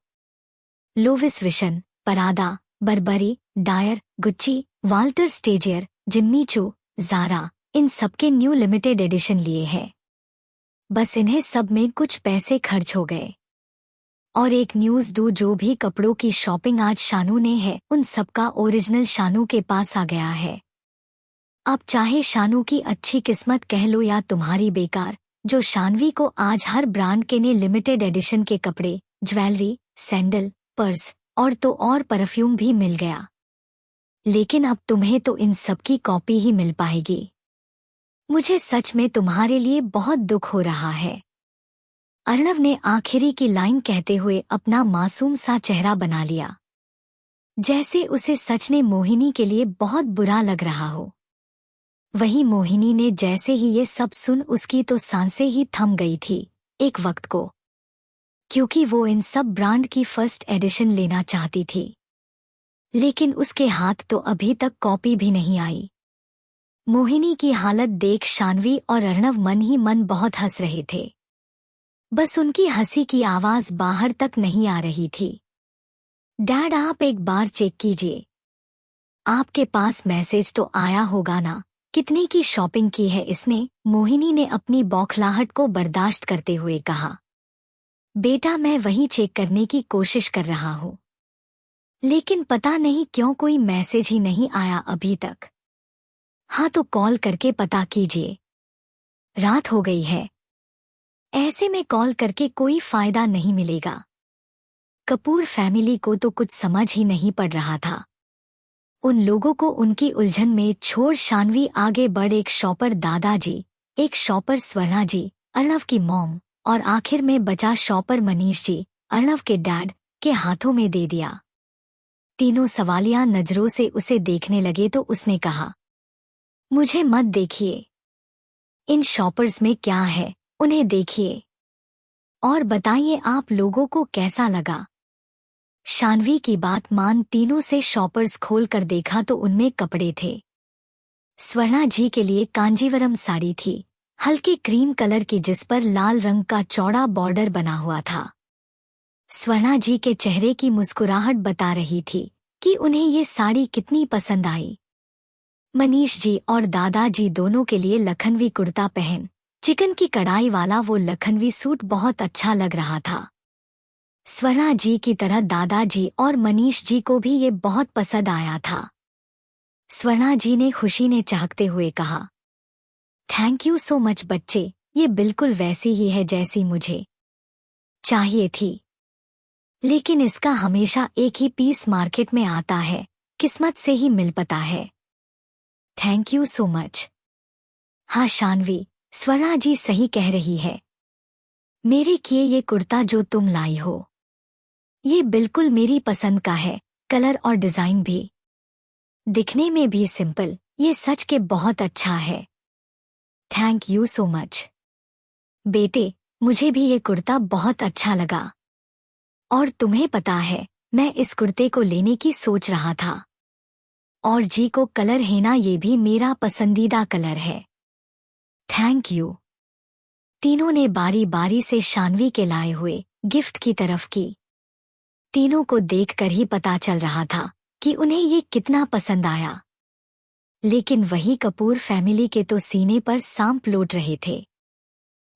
लोविस vision, परादा, Barbari, Dyer, Gucci, Walter स्टेजियर, Jimmy चू, ज़ारा, इन सबके न्यू लिमिटेड एडिशन लिए हैं। बस इन्हें सब में कुछ पैसे खर्च हो गए। और एक न्यूज़ दूँ, जो भी कपड़ों की शॉपिंग आज शानू ने है उन सबका ओरिजिनल शानू के पास आ गया है। अब चाहे शानू की अच्छी किस्मत कह लो या तुम्हारी बेकार, जो शानवी को आज हर ब्रांड के ने लिमिटेड एडिशन के कपड़े, ज्वेलरी, सैंडल, पर्स और तो और परफ्यूम भी मिल गया। लेकिन अब तुम्हें तो इन सब की कॉपी ही मिल पाएगी। मुझे सच में तुम्हारे लिए बहुत दुख हो रहा है। अर्णव ने आखिरी की लाइन कहते हुए अपना मासूम सा चेहरा बना लिया, जैसे उसे सच में मोहिनी के लिए बहुत बुरा लग रहा हो। वहीं मोहिनी ने जैसे ही ये सब सुन उसकी तो सांसें ही थम गई थी एक वक्त को, क्योंकि वो इन सब ब्रांड की फर्स्ट एडिशन लेना चाहती थी, लेकिन उसके हाथ तो अभी तक कॉपी भी नहीं आई। मोहिनी की हालत देख शानवी और अर्णव मन ही मन बहुत हंस रहे थे। बस उनकी हंसी की आवाज बाहर तक नहीं आ रही थी। डैड, आप एक बार चेक कीजिए। आपके पास मैसेज तो आया होगा ना, कितने की शॉपिंग की है इसने? मोहिनी ने अपनी बौखलाहट को बर्दाश्त करते हुए कहा। बेटा मैं वही चेक करने की कोशिश कर रहा हूँ, लेकिन पता नहीं क्यों कोई मैसेज ही नहीं आया अभी तक। हाँ तो कॉल करके पता कीजिए। रात हो गई है, ऐसे में कॉल करके कोई फायदा नहीं मिलेगा। कपूर फैमिली को तो कुछ समझ ही नहीं पड़ रहा था। उन लोगों को उनकी उलझन में छोड़ शानवी आगे बढ़ एक शॉपर दादाजी, एक शॉपर स्वर्णा जी, अर्णव की मॉम और आखिर में बचा शॉपर मनीष जी, अर्णव के डैड, के हाथों में दे दिया। तीनों सवालिया नजरों से उसे देखने लगे तो उसने कहा, मुझे मत देखिए। इन शॉपर्स में क्या है, उन्हें देखिए और बताइए आप लोगों को कैसा लगा। शानवी की बात मान तीनों से शॉपर्स खोल कर देखा तो उनमें कपड़े थे। स्वर्णा जी के लिए कांजीवरम साड़ी थी, हल्के क्रीम कलर की, जिस पर लाल रंग का चौड़ा बॉर्डर बना हुआ था। स्वर्णा जी के चेहरे की मुस्कुराहट बता रही थी कि उन्हें ये साड़ी कितनी पसंद आई। मनीष जी और दादाजी दोनों के लिए लखनवी कुर्ता पहन चिकन की कढ़ाई वाला वो लखनवी सूट बहुत अच्छा लग रहा था। स्वर्णा जी की तरह दादाजी और मनीष जी को भी ये बहुत पसंद आया था। स्वर्णा जी ने खुशी ने चाहते हुए कहा, थैंक यू सो मच बच्चे, ये बिल्कुल वैसी ही है जैसी मुझे चाहिए थी। लेकिन इसका हमेशा एक ही पीस मार्केट में आता है, किस्मत से ही मिल पाता है। Thank you so much. हाँ शानवी, स्वर्णा जी सही कह रही है। मेरे किए ये कुर्ता जो तुम लाई हो, ये बिल्कुल मेरी पसंद का है, कलर और डिजाइन भी, दिखने में भी सिंपल, ये सच के बहुत अच्छा है। थैंक यू सो मच बेटे, मुझे भी ये कुर्ता बहुत अच्छा लगा। और तुम्हें पता है, मैं इस कुर्ते को लेने की सोच रहा था। और जी को कलर है ना, ये भी मेरा पसंदीदा कलर है। Thank you. तीनों ने बारी बारी से शानवी के लाए हुए गिफ्ट की तरफ की। तीनों को देखकर ही पता चल रहा था कि उन्हें ये कितना पसंद आया। लेकिन वही कपूर फैमिली के तो सीने पर सांप लौट रहे थे।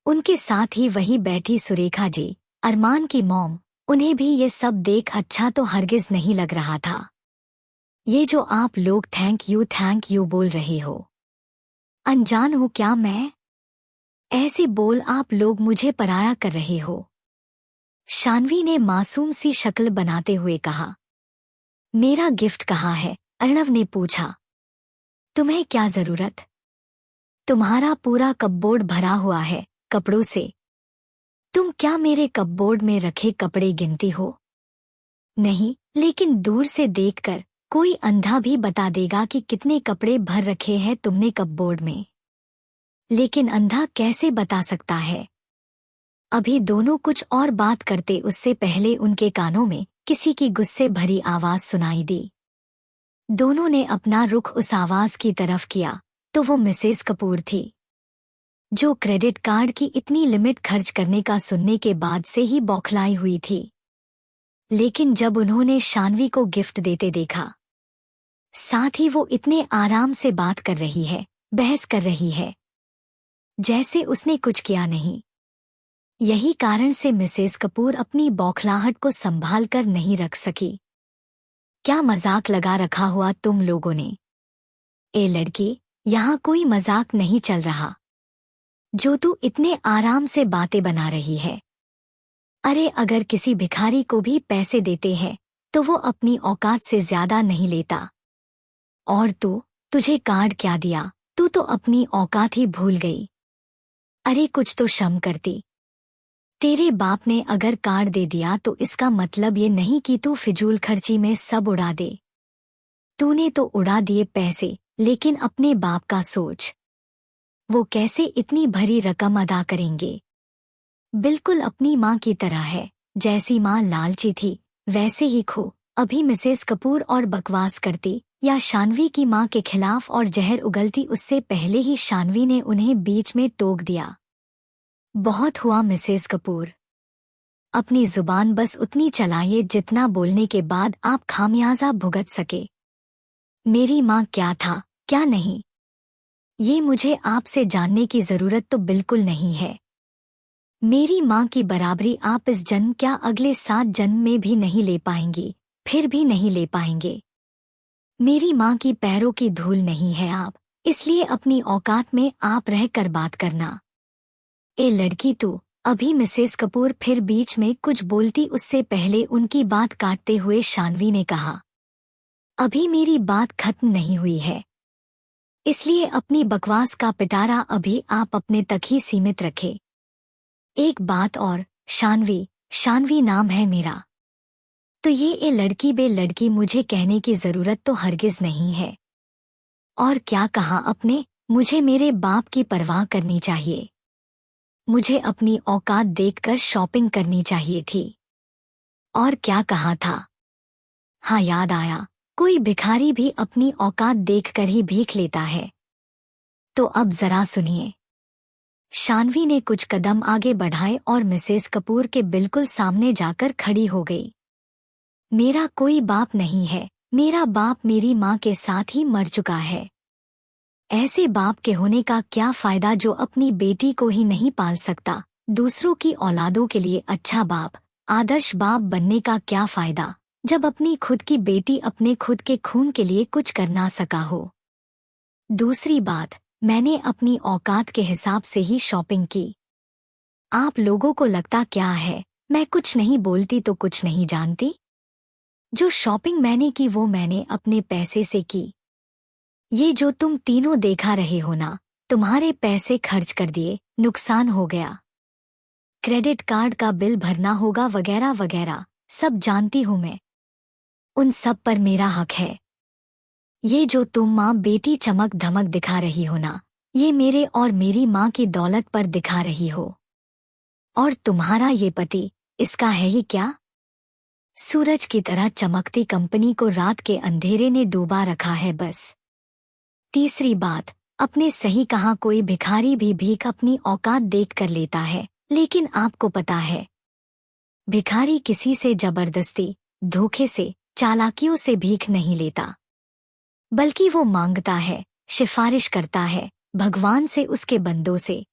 उनके साथ ही वही बैठी सुरेखा जी, अरमान की मॉम, उन्हें भी ये सब देख अच्छा तो हरगिज नहीं लग रहा था। ये जो आप लोग थैंक यू बोल रहे हो, अनजान हूं क्या मैं? ऐसे बोल आप लोग मुझे पराया कर रहे हो। शानवी ने मासूम सी शक्ल बनाते हुए कहा। मेरा गिफ्ट कहाँ है? अर्णव ने पूछा। तुम्हें क्या जरूरत? तुम्हारा पूरा कपबोर्ड भरा हुआ है कपड़ों से। तुम क्या मेरे कपबोर्ड में रखे कपड़े गिनती हो? नहीं, लेकिन दूर से देखकर कोई अंधा भी बता देगा कि कितने कपड़े भर रखे हैं तुमने कपबोर्ड में। लेकिन अंधा कैसे बता सकता है? अभी दोनों कुछ और बात करते उससे पहले उनके कानों में किसी की गुस्से भरी आवाज सुनाई दी। दोनों ने अपना रुख उस आवाज की तरफ किया तो वो मिसेस कपूर थी, जो क्रेडिट कार्ड की इतनी लिमिट खर्च करने का सुनने के बाद से ही बौखलाई हुई थी। लेकिन जब उन्होंने शानवी को गिफ्ट देते देखा, साथ ही वो इतने आराम से बात कर रही है, बहस कर रही है, जैसे उसने कुछ किया नहीं। यही कारण से मिसेस कपूर अपनी बौखलाहट को संभाल कर नहीं रख सकी। क्या मजाक लगा रखा हुआ तुम लोगों ने? ए लड़की, यहाँ कोई मजाक नहीं चल रहा, जो तू इतने आराम से बातें बना रही है। अरे अगर किसी भिखारी को भी पैसे देते हैं तो वो अपनी औकात से ज्यादा नहीं लेता। और तुझे कार्ड क्या दिया? तू तो अपनी औकात ही भूल गई। अरे कुछ तो शर्म करती। तेरे बाप ने अगर कार्ड दे दिया तो इसका मतलब ये नहीं कि तू फिजूल खर्ची में सब उड़ा दे। तूने तो उड़ा दिए पैसे, लेकिन अपने बाप का सोच, वो कैसे इतनी भरी रकम अदा करेंगे? बिल्कुल अपनी माँ की तरह है, जैसी माँ लालची थी वैसे ही खो। अभी मिसेस कपूर और बकवास करती या शानवी की माँ के खिलाफ और जहर उगलती, उससे पहले ही शानवी ने उन्हें बीच में टोक दिया। बहुत हुआ मिसेस कपूर, अपनी जुबान बस उतनी चलाइए जितना बोलने के बाद आप खामियाजा भुगत सके। मेरी माँ क्या था, क्या नहीं, ये मुझे आपसे जानने की जरूरत तो बिल्कुल नहीं है। मेरी माँ की बराबरी आप इस जन्म क्या अगले 7 जन्म में भी नहीं ले पाएंगी, फिर भी नहीं ले पाएंगे। मेरी माँ की पैरों की धूल नहीं है आप, इसलिए अपनी औकात में आप रह कर बात करना। ए लड़की तू, अभी मिसेस कपूर फिर बीच में कुछ बोलती उससे पहले उनकी बात काटते हुए शानवी ने कहा, अभी मेरी बात खत्म नहीं हुई है, इसलिए अपनी बकवास का पिटारा अभी आप अपने तक ही सीमित रखे। एक बात और, शानवी, शानवी नाम है मेरा। तो ये ए लड़की बे लड़की मुझे कहने की जरूरत तो हरगिज नहीं है। और क्या कहा अपने, मुझे मेरे बाप की परवाह करनी चाहिए। मुझे अपनी औकात देखकर शॉपिंग करनी चाहिए थी। और क्या कहा था? हाँ याद आया, कोई भिखारी भी अपनी औकात देखकर ही भीख लेता है। तो अब जरा सुनिए। शानवी ने कुछ कदम आगे बढ़ाए और मिसेस कपूर के बिल्कुल सामने जाकर खड़ी हो गई। मेरा कोई बाप नहीं है, मेरा बाप मेरी माँ के साथ ही मर चुका है। ऐसे बाप के होने का क्या फायदा जो अपनी बेटी को ही नहीं पाल सकता, दूसरों की औलादों के लिए अच्छा बाप, आदर्श बाप बनने का क्या फायदा, जब अपनी खुद की बेटी अपने खुद के खून के लिए कुछ कर ना सका हो। दूसरी बात, मैंने अपनी औकात के हिसाब से ही शॉपिंग की। आप लोगों को लगता क्या है, मैं कुछ नहीं बोलती तो कुछ नहीं जानती? जो शॉपिंग मैंने की वो मैंने अपने पैसे से की। ये जो तुम तीनों देखा रहे हो ना, तुम्हारे पैसे खर्च कर दिए, नुकसान हो गया। क्रेडिट कार्ड का बिल भरना होगा वगैरह वगैरह, सब जानती हूं मैं। उन सब पर मेरा हक है। ये जो तुम माँ बेटी चमक धमक दिखा रही हो ना, ये मेरे और मेरी माँ की दौलत पर दिखा रही हो। और तुम्हारा ये पति, इसका है ही क्या? सूरज की तरह चमकती कंपनी को रात के अंधेरे ने डूबा रखा है बस। तीसरी बात, अपने सही कहा कोई भिखारी भी भीख अपनी औकात देख कर लेता है, लेकिन आपको पता है, भिखारी किसी से जबरदस्ती, धोखे से, चालाकियों से भीख नहीं लेता, बल्कि वो मांगता है, सिफारिश करता है, भगवान से, उसके बंदों से।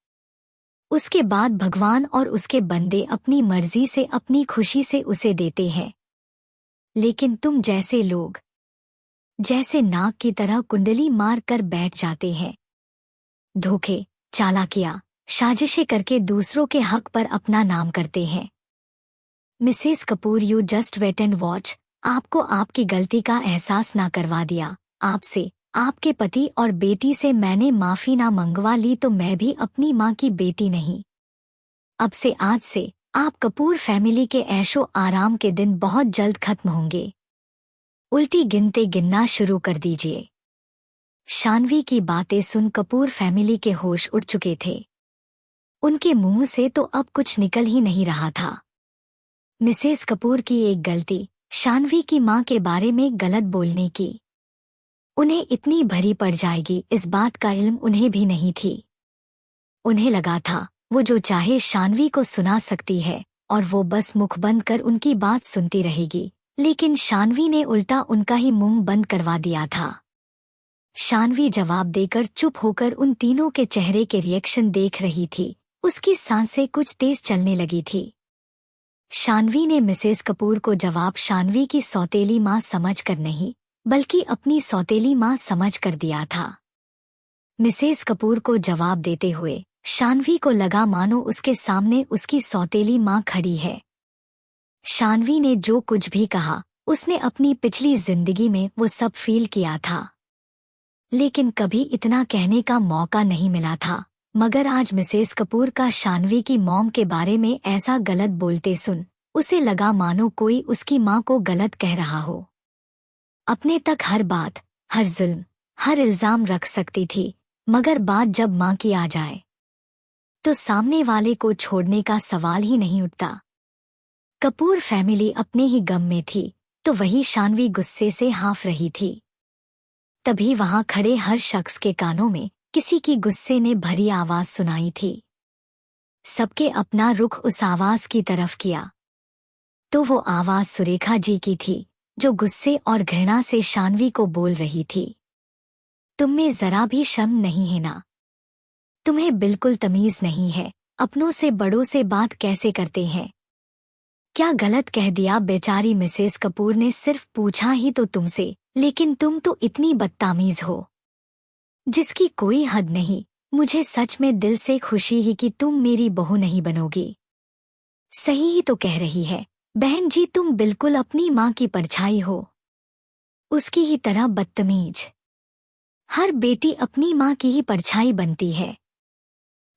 उसके बाद भगवान और उसके बंदे अपनी मर्जी से, अपनी खुशी से उसे देते हैं। लेकिन तुम जैसे लोग जैसे नाग की तरह कुंडली मार कर बैठ जाते हैं। धोखे, चालाकियां, साजिशें करके दूसरों के हक पर अपना नाम करते हैं। Mrs Kapoor, you just wait and watch. आपको आपकी गलती का एहसास ना करवा दिया, आपसे, आपके पति और बेटी से मैंने माफी ना मंगवा ली तो मैं भी अपनी माँ की बेटी नहीं। अब से, आज से, आप कपूर फैमिली के ऐशो आराम के दिन बहुत जल्द खत्म होंगे। उल्टी गिनते गिनना शुरू कर दीजिए। शानवी की बातें सुन कपूर फैमिली के होश उड़ चुके थे। उनके मुंह से तो अब कुछ निकल ही नहीं रहा था। मिसेस कपूर की एक गलती, शानवी की मां के बारे में गलत बोलने की। उन्हें इतनी भरी पड़ जाएगी इस बात का इल्म उन्हें भी नहीं थी। उन्हें लगा था वो जो चाहे शानवी को सुना सकती है और वो बस मुख बंद कर उनकी बात सुनती रहेगी, लेकिन शानवी ने उल्टा उनका ही मुंह बंद करवा दिया था। शानवी जवाब देकर चुप होकर उन तीनों के चेहरे के रिएक्शन देख रही थी। उसकी सांसें कुछ तेज चलने लगी थी। शानवी ने मिसेस कपूर को जवाब शानवी की सौतेली माँ समझकर नहीं, बल्कि अपनी सौतेली माँ समझकर दिया था। मिसेस कपूर को जवाब देते हुए शानवी को लगा मानो उसके सामने उसकी सौतेली माँ खड़ी है। शानवी ने जो कुछ भी कहा, उसने अपनी पिछली जिंदगी में वो सब फील किया था, लेकिन कभी इतना कहने का मौका नहीं मिला था। मगर आज मिसेस कपूर का शानवी की मॉम के बारे में ऐसा गलत बोलते सुन, उसे लगा मानो कोई उसकी माँ को गलत कह रहा हो। अपने तक हर बात, हर जुल्म, हर इल्जाम रख सकती थी, मगर बात जब माँ की आ जाए तो सामने वाले को छोड़ने का सवाल ही नहीं उठता। कपूर फैमिली अपने ही गम में थी, तो वही शानवी गुस्से से हाँफ रही थी। तभी वहां खड़े हर शख्स के कानों में किसी की गुस्से ने भरी आवाज सुनाई थी। सबके अपना रुख उस आवाज की तरफ किया, तो वो आवाज सुरेखा जी की थी, जो गुस्से और घृणा से शान्वी को बोल रही थी। तुम में जरा भी शर्म नहीं है ना? तुम्हें बिल्कुल तमीज नहीं है, अपनों से बड़ों से बात कैसे करते हैं? क्या गलत कह दिया? बेचारी मिसेस कपूर ने सिर्फ पूछा ही तो तुमसे, लेकिन तुम तो इतनी बदतमीज हो जिसकी कोई हद नहीं। मुझे सच में दिल से खुशी ही कि तुम मेरी बहू नहीं बनोगी। सही ही तो कह रही है बहन जी, तुम बिल्कुल अपनी माँ की परछाई हो, उसकी ही तरह बदतमीज। हर बेटी अपनी माँ की ही परछाई बनती है।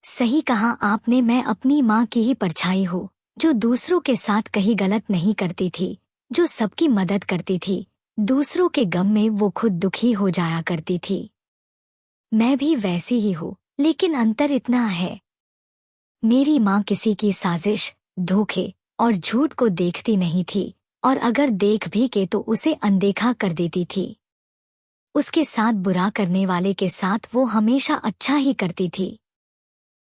सही कहा आपने, मैं अपनी माँ की ही परछाई हूँ, जो दूसरों के साथ कहीं गलत नहीं करती थी, जो सबकी मदद करती थी, दूसरों के गम में वो खुद दुखी हो जाया करती थी। मैं भी वैसी ही हूँ, लेकिन अंतर इतना है, मेरी माँ किसी की साजिश, धोखे और झूठ को देखती नहीं थी, और अगर देख भी के तो उसे अनदेखा कर देती थी। उसके साथ बुरा करने वाले के साथ वो हमेशा अच्छा ही करती थी।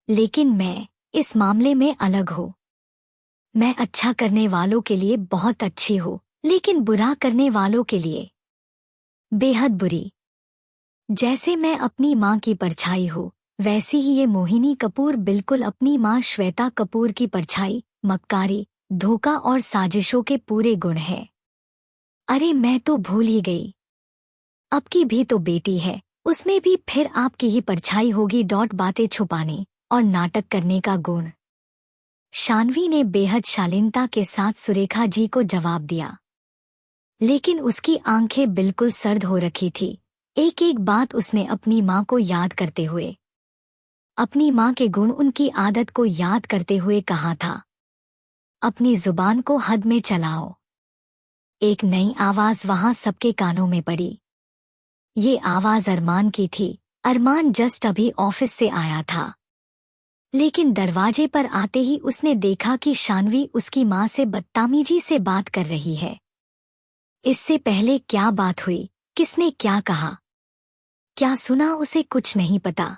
लेकिन मैं इस मामले में अलग हूँ। मैं अच्छा करने वालों के लिए बहुत अच्छी हूँ, लेकिन बुरा करने वालों के लिए बेहद बुरी। जैसे मैं अपनी माँ की परछाई हूँ, वैसी ही ये मोहिनी कपूर बिल्कुल अपनी माँ श्वेता कपूर की परछाई, मक्कारी, धोखा और साजिशों के पूरे गुण है। अरे मैं तो भूल ही गई, अब की भी तो बेटी है, उसमें भी फिर आपकी ही परछाई होगी। बातें छुपाने और नाटक करने का गुण। शान्वी ने बेहद शालीनता के साथ सुरेखा जी को जवाब दिया, लेकिन उसकी आंखें बिल्कुल सर्द हो रखी थी। एक एक बात उसने अपनी माँ को याद करते हुए, अपनी माँ के गुण, उनकी आदत को याद करते हुए कहा था, अपनी जुबान को हद में चलाओ। एक नई आवाज वहां सबके कानों में पड़ी। ये आवाज अरमान की थी। अरमान जस्ट अभी ऑफिस से आया था, लेकिन दरवाजे पर आते ही उसने देखा कि शान्वी उसकी माँ से बदतमीजी से बात कर रही है। इससे पहले क्या बात हुई, किसने क्या कहा, क्या सुना, उसे कुछ नहीं पता।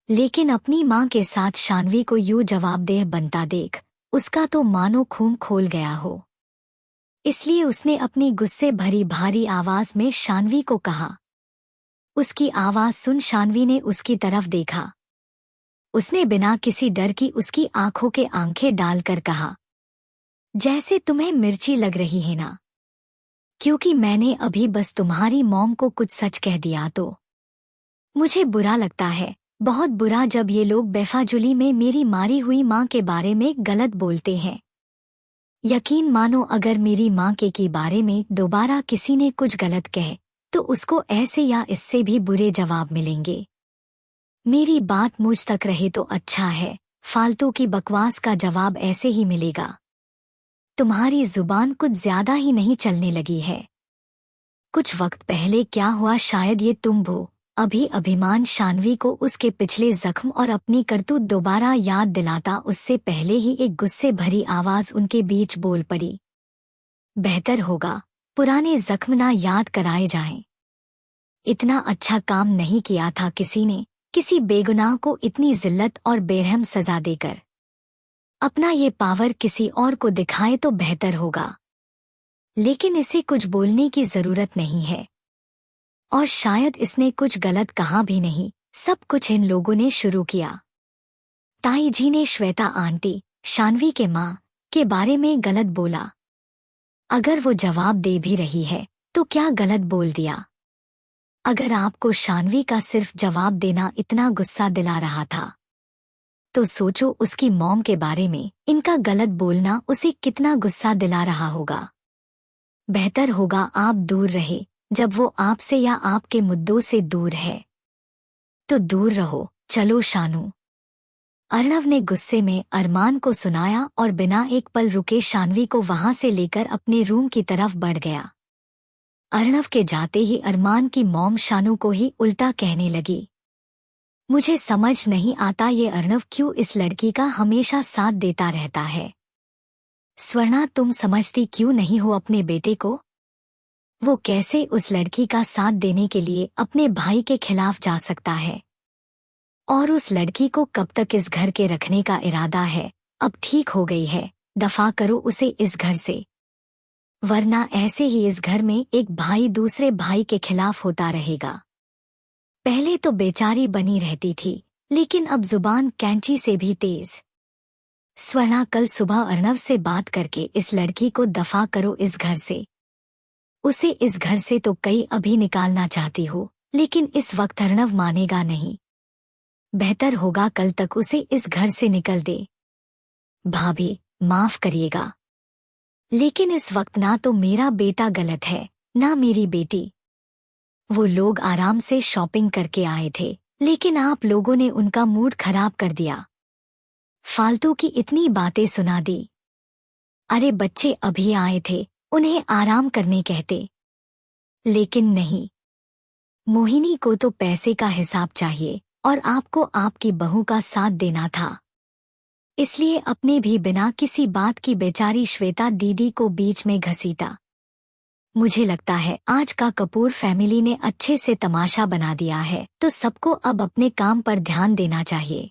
लेकिन अपनी माँ के साथ शान्वी को यूं जवाबदेह बनता देख उसका तो मानो खून खोल गया हो। इसलिए उसने अपनी गुस्से भरी भारी आवाज में शान्वी को कहा। उसकी आवाज सुन शान्वी ने उसकी तरफ देखा। उसने बिना किसी डर की उसकी आंखों के आंखें डालकर कहा, जैसे तुम्हें मिर्ची लग रही है ना, क्योंकि मैंने अभी बस तुम्हारी मॉम को कुछ सच कह दिया तो मुझे बुरा लगता है, बहुत बुरा, जब ये लोग बेफाजुली में मेरी मारी हुई माँ के बारे में गलत बोलते हैं। यकीन मानो अगर मेरी माँ के बारे में दोबारा किसी ने कुछ गलत कहे तो उसको ऐसे या इससे भी बुरे जवाब मिलेंगे। मेरी बात मुझ तक रहे तो अच्छा है, फालतू की बकवास का जवाब ऐसे ही मिलेगा। तुम्हारी जुबान कुछ ज्यादा ही नहीं चलने लगी है। कुछ वक्त पहले क्या हुआ शायद ये तुम भूल अभी अभिमान शान्वी को उसके पिछले जख्म और अपनी करतूत दोबारा याद दिलाता उससे पहले ही एक गुस्से भरी आवाज उनके बीच बोल पड़ी, बेहतर होगा पुराने जख्म ना याद कराए जाएं। इतना अच्छा काम नहीं किया था किसी ने, किसी बेगुनाह को इतनी जिल्लत और बेरहम सजा देकर। अपना ये पावर किसी और को दिखाए तो बेहतर होगा, लेकिन इसे कुछ बोलने की जरूरत नहीं है। और शायद इसने कुछ गलत कहा भी नहीं, सब कुछ इन लोगों ने शुरू किया। ताई जी ने श्वेता आंटी, शान्वी के माँ के बारे में गलत बोला। अगर वो जवाब दे भी रही है तो क्या गलत बोल दिया? अगर आपको शान्वी का सिर्फ जवाब देना इतना गुस्सा दिला रहा था, तो सोचो उसकी मॉम के बारे में इनका गलत बोलना उसे कितना गुस्सा दिला रहा होगा। बेहतर होगा आप दूर रहे, जब वो आपसे या आपके मुद्दों से दूर है तो दूर रहो, चलो शानू। अर्णव ने गुस्से में अरमान को सुनाया और बिना एक पल रुके शान्वी को वहां से लेकर अपने रूम की तरफ बढ़ गया। अर्णव के जाते ही अरमान की मॉम शानू को ही उल्टा कहने लगी, मुझे समझ नहीं आता ये अर्णव क्यों इस लड़की का हमेशा साथ देता रहता है। स्वर्णा, तुम समझती क्यों नहीं हो अपने बेटे को? वो कैसे उस लड़की का साथ देने के लिए अपने भाई के खिलाफ जा सकता है? और उस लड़की को कब तक इस घर के रखने का इरादा है? अब ठीक हो गई है, दफा करो उसे इस घर से। वरना ऐसे ही इस घर में एक भाई दूसरे भाई के खिलाफ होता रहेगा। पहले तो बेचारी बनी रहती थी, लेकिन अब जुबान कैंची से भी तेज। स्वर्णा, कल सुबह अर्णव से बात करके इस लड़की को दफा करो इस घर से। उसे इस घर से तो कई अभी निकालना चाहती हो, लेकिन इस वक्त अर्णव मानेगा नहीं। बेहतर होगा कल तक उसे इस घर से निकल दे। भाभी, माफ करिएगा, लेकिन इस वक्त ना तो मेरा बेटा गलत है, ना मेरी बेटी। वो लोग आराम से शॉपिंग करके आए थे, लेकिन आप लोगों ने उनका मूड खराब कर दिया। फालतू की इतनी बातें सुना दी। अरे बच्चे अभी आए थे, उन्हें आराम करने कहते। लेकिन नहीं, मोहिनी को तो पैसे का हिसाब चाहिए और आपको आपकी बहू का साथ देना था। इसलिए अपने भी बिना किसी बात की बेचारी श्वेता दीदी को बीच में घसीटा। मुझे लगता है आज का कपूर फैमिली ने अच्छे से तमाशा बना दिया है, तो सबको अब अपने काम पर ध्यान देना चाहिए।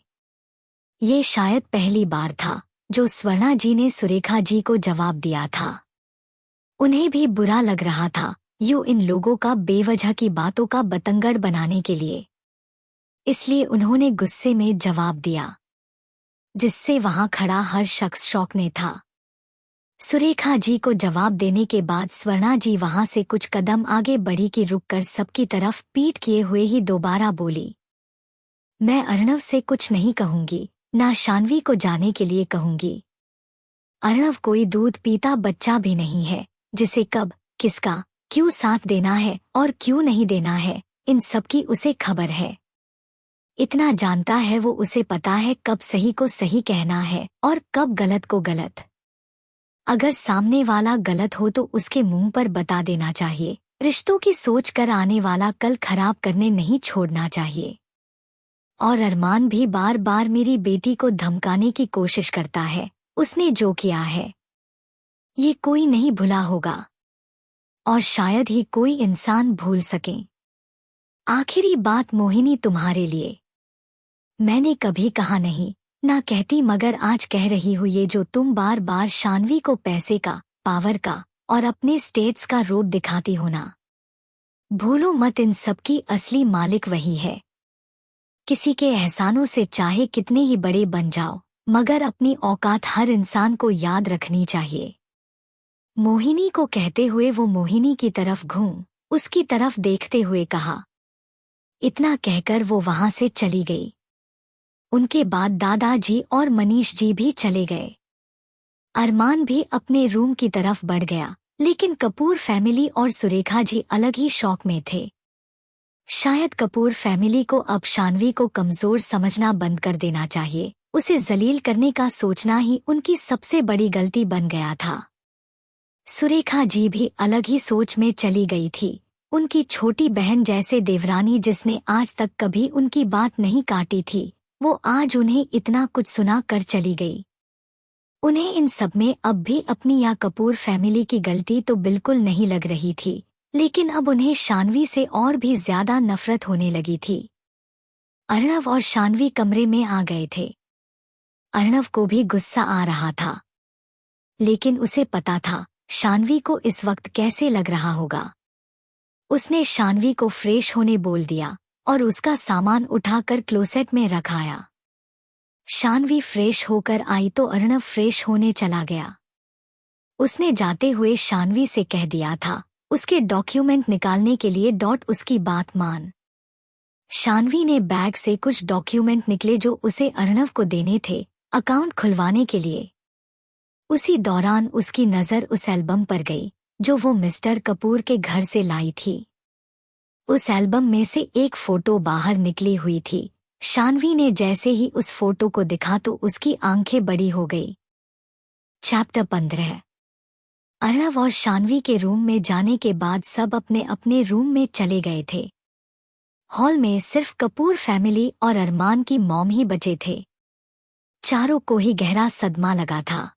ये शायद पहली बार था जो स्वर्णा जी ने सुरेखा जी को जवाब दिया था। उन्हें भी बुरा लग रहा था यूं इन लोगों का बेवजह की बातों का बतंगड़ बनाने के लिए। इसलिए उन्होंने गुस्से में जवाब दिया, जिससे वहां खड़ा हर शख्स शौकने था। सुरेखा जी को जवाब देने के बाद स्वर्णा जी वहां से कुछ कदम आगे बढ़ी कि रुककर सबकी तरफ पीठ किए हुए ही दोबारा बोली, मैं अर्णव से कुछ नहीं कहूंगी, ना शान्वी को जाने के लिए कहूंगी। अर्णव कोई दूध पीता बच्चा भी नहीं है, जिसे कब, किसका, क्यों साथ देना है और क्यों नहीं देना है, इन सब की उसे खबर है। इतना जानता है वो, उसे पता है कब सही को सही कहना है और कब गलत को गलत। अगर सामने वाला गलत हो तो उसके मुंह पर बता देना चाहिए। रिश्तों की सोच कर आने वाला कल खराब करने नहीं छोड़ना चाहिए। और अरमान भी बार बार मेरी बेटी को धमकाने की कोशिश करता है। उसने जो किया है ये कोई नहीं भुला होगा, और शायद ही कोई इंसान भूल सके। आखिरी बात मोहिनी तुम्हारे लिए। मैंने कभी कहा नहीं, ना कहती, मगर आज कह रही हूँ, ये जो तुम बार बार शान्वी को पैसे का, पावर का और अपने स्टेट्स का रूप दिखाती हो ना, भूलो मत इन सब की असली मालिक वही है। किसी के एहसानों से चाहे कितने ही बड़े बन जाओ, मगर अपनी औकात हर इंसान को याद रखनी चाहिए। मोहिनी को कहते हुए वो मोहिनी की तरफ घूम उसकी तरफ देखते हुए कहा। इतना कहकर वो वहां से चली गई। उनके बाद दादाजी और मनीष जी भी चले गए। अरमान भी अपने रूम की तरफ बढ़ गया, लेकिन कपूर फैमिली और सुरेखा जी अलग ही शौक में थे। शायद कपूर फैमिली को अब शान्वी को कमजोर समझना बंद कर देना चाहिए। उसे जलील करने का सोचना ही उनकी सबसे बड़ी गलती बन गया था। सुरेखा जी भी अलग ही सोच में चली गई थी। उनकी छोटी बहन जैसे देवरानी, जिसने आज तक कभी उनकी बात नहीं काटी थी, वो आज उन्हें इतना कुछ सुना कर चली गई। उन्हें इन सब में अब भी अपनी या कपूर फैमिली की गलती तो बिल्कुल नहीं लग रही थी, लेकिन अब उन्हें शान्वी से और भी ज्यादा नफरत होने लगी थी। अर्णव और शान्वी कमरे में आ गए थे। अर्णव को भी गुस्सा आ रहा था, लेकिन उसे पता था शान्वी को इस वक्त कैसे लग रहा होगा। उसने शान्वी को फ्रेश होने बोल दिया और उसका सामान उठाकर क्लोसेट में रखाया। शान्वी फ्रेश होकर आई तो अर्णव फ्रेश होने चला गया। उसने जाते हुए शान्वी से कह दिया था उसके डॉक्यूमेंट निकालने के लिए। उसकी बात मान। शान्वी ने बैग से कुछ डॉक्यूमेंट निकले जो उसे अर्णव को देने थे, अकाउंट खुलवाने के लिए। उसी दौरान उसकी नज़र उस एल्बम पर गई जो वो मिस्टर कपूर के घर से लाई थी। उस एल्बम में से एक फोटो बाहर निकली हुई थी। शान्वी ने जैसे ही उस फोटो को देखा तो उसकी आंखें बड़ी हो गई। चैप्टर 15। अर्णव और शान्वी के रूम में जाने के बाद सब अपने अपने रूम में चले गए थे। हॉल में सिर्फ कपूर फैमिली और अरमान की मॉम ही बचे थे। चारों को ही गहरा सदमा लगा था।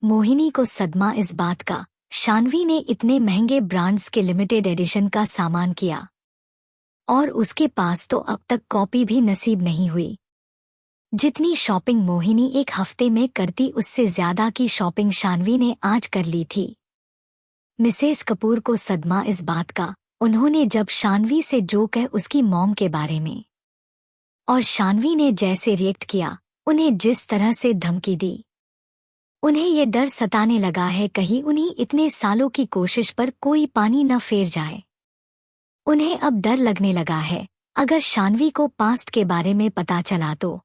मोहिनी को सदमा इस बात का, शान्वी ने इतने महंगे ब्रांड्स के लिमिटेड एडिशन का सामान किया और उसके पास तो अब तक कॉपी भी नसीब नहीं हुई। जितनी शॉपिंग मोहिनी एक हफ्ते में करती उससे ज्यादा की शॉपिंग शान्वी ने आज कर ली थी। मिसेस कपूर को सदमा इस बात का, उन्होंने जब शानवी से जो कह उसकी मॉम के बारे में, और शानवी ने जैसे रिएक्ट किया, उन्हें जिस तरह से धमकी दी, उन्हें ये डर सताने लगा है कहीं उन्हीं इतने सालों की कोशिश पर कोई पानी न फेर जाए। उन्हें अब डर लगने लगा है, अगर शानवी को पास्ट के बारे में पता चला तो,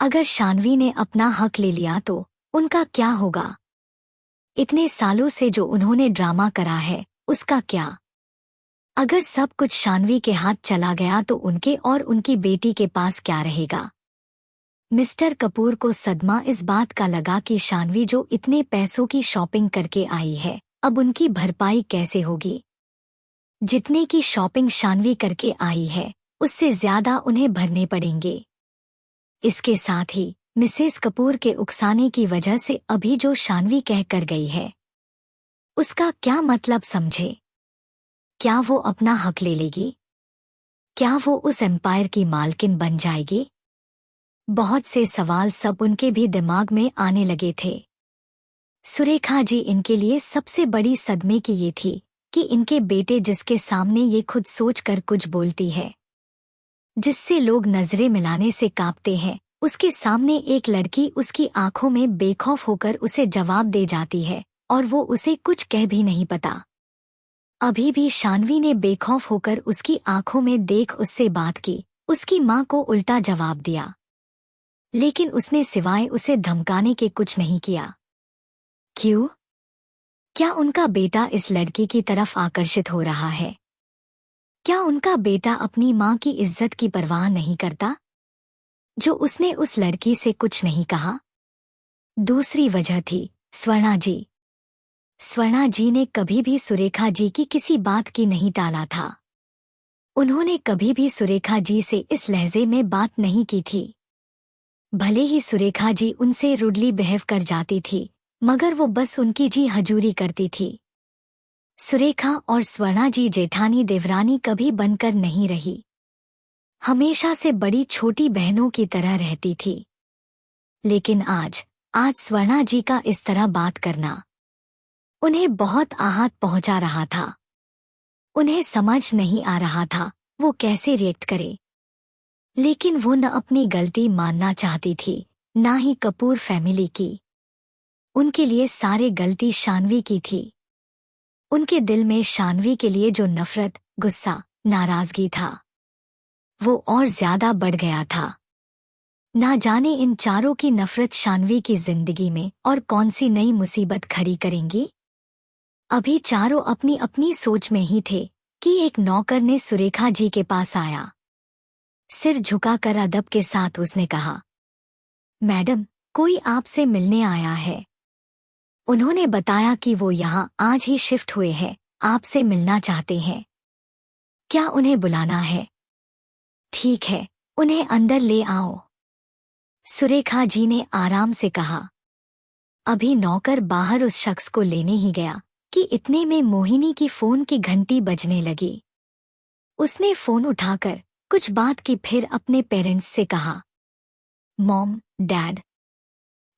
अगर शानवी ने अपना हक ले लिया तो उनका क्या होगा? इतने सालों से जो उन्होंने ड्रामा करा है, उसका क्या? अगर सब कुछ शानवी के हाथ चला गया तो उनके और उनकी बेटी के पास क्या रहेगा? मिस्टर कपूर को सदमा इस बात का लगा कि शानवी जो इतने पैसों की शॉपिंग करके आई है, अब उनकी भरपाई कैसे होगी? जितने की शॉपिंग शानवी करके आई है, उससे ज्यादा उन्हें भरने पड़ेंगे। इसके साथ ही मिसेस कपूर के उकसाने की वजह से अभी जो शानवी कह कर गई है, उसका क्या मतलब समझे? क्या वो अपना हक ले लेगी? क्या वो उस एम्पायर की मालकिन बन जाएगी? बहुत से सवाल सब उनके भी दिमाग में आने लगे थे। सुरेखा जी इनके लिए सबसे बड़ी सदमे की ये थी कि इनके बेटे जिसके सामने ये खुद सोचकर कुछ बोलती है, जिससे लोग नजरें मिलाने से कांपते हैं, उसके सामने एक लड़की उसकी आंखों में बेखौफ होकर उसे जवाब दे जाती है और वो उसे कुछ कह भी नहीं पता। अभी भी शानवी ने बेखौफ होकर उसकी आंखों में देख उससे बात की, उसकी माँ को उल्टा जवाब दिया, लेकिन उसने सिवाय उसे धमकाने के कुछ नहीं किया। क्यों? क्या उनका बेटा इस लड़की की तरफ आकर्षित हो रहा है? क्या उनका बेटा अपनी माँ की इज्जत की परवाह नहीं करता, जो उसने उस लड़की से कुछ नहीं कहा? दूसरी वजह थी स्वर्णा जी। स्वर्णा जी ने कभी भी सुरेखा जी की किसी बात की नहीं टाला था। उन्होंने कभी भी सुरेखा जी से इस लहजे में बात नहीं की थी। भले ही सुरेखा जी उनसे रूडली बिहेव कर जाती थी, मगर वो बस उनकी जी हजूरी करती थी। सुरेखा और स्वर्णा जी जेठानी देवरानी कभी बनकर नहीं रही, हमेशा से बड़ी छोटी बहनों की तरह रहती थी। लेकिन आज स्वर्णा जी का इस तरह बात करना उन्हें बहुत आहत पहुंचा रहा था। उन्हें समझ नहीं आ रहा था वो कैसे रिएक्ट करे। लेकिन वो न अपनी गलती मानना चाहती थी, ना ही कपूर फैमिली की। उनके लिए सारे गलती शानवी की थी। उनके दिल में शानवी के लिए जो नफरत, गुस्सा, नाराजगी था, वो और ज्यादा बढ़ गया था। ना जाने इन चारों की नफरत शानवी की जिंदगी में और कौन सी नई मुसीबत खड़ी करेंगी। अभी चारों अपनी अपनी सोच में ही थे कि एक नौकर ने सुरेखा जी के पास आया। सिर झुकाकर अदब के साथ उसने कहा, मैडम, कोई आपसे मिलने आया है। उन्होंने बताया कि वो यहाँ आज ही शिफ्ट हुए हैं, आपसे मिलना चाहते हैं। क्या उन्हें बुलाना है? ठीक है, उन्हें अंदर ले आओ, सुरेखा जी ने आराम से कहा। अभी नौकर बाहर उस शख्स को लेने ही गया कि इतने में मोहिनी की फोन की घंटी बजने लगी। उसने फोन उठाकर कुछ बात की, फिर अपने पेरेंट्स से कहा, मॉम, डैड,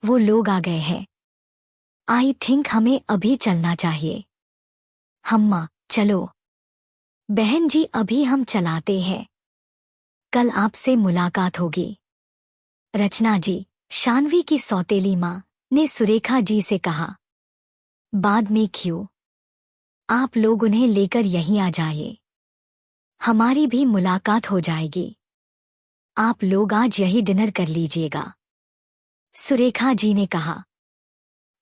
वो लोग आ गए हैं। आई थिंक हमें अभी चलना चाहिए। हम्मा, चलो। बहन जी, अभी हम चलाते हैं, कल आपसे मुलाकात होगी। रचना जी, शानवी की सौतेली माँ, ने सुरेखा जी से कहा, बाद में क्यों, आप लोग उन्हें लेकर यहीं आ जाइए, हमारी भी मुलाकात हो जाएगी। आप लोग आज यही डिनर कर लीजिएगा, सुरेखा जी ने कहा।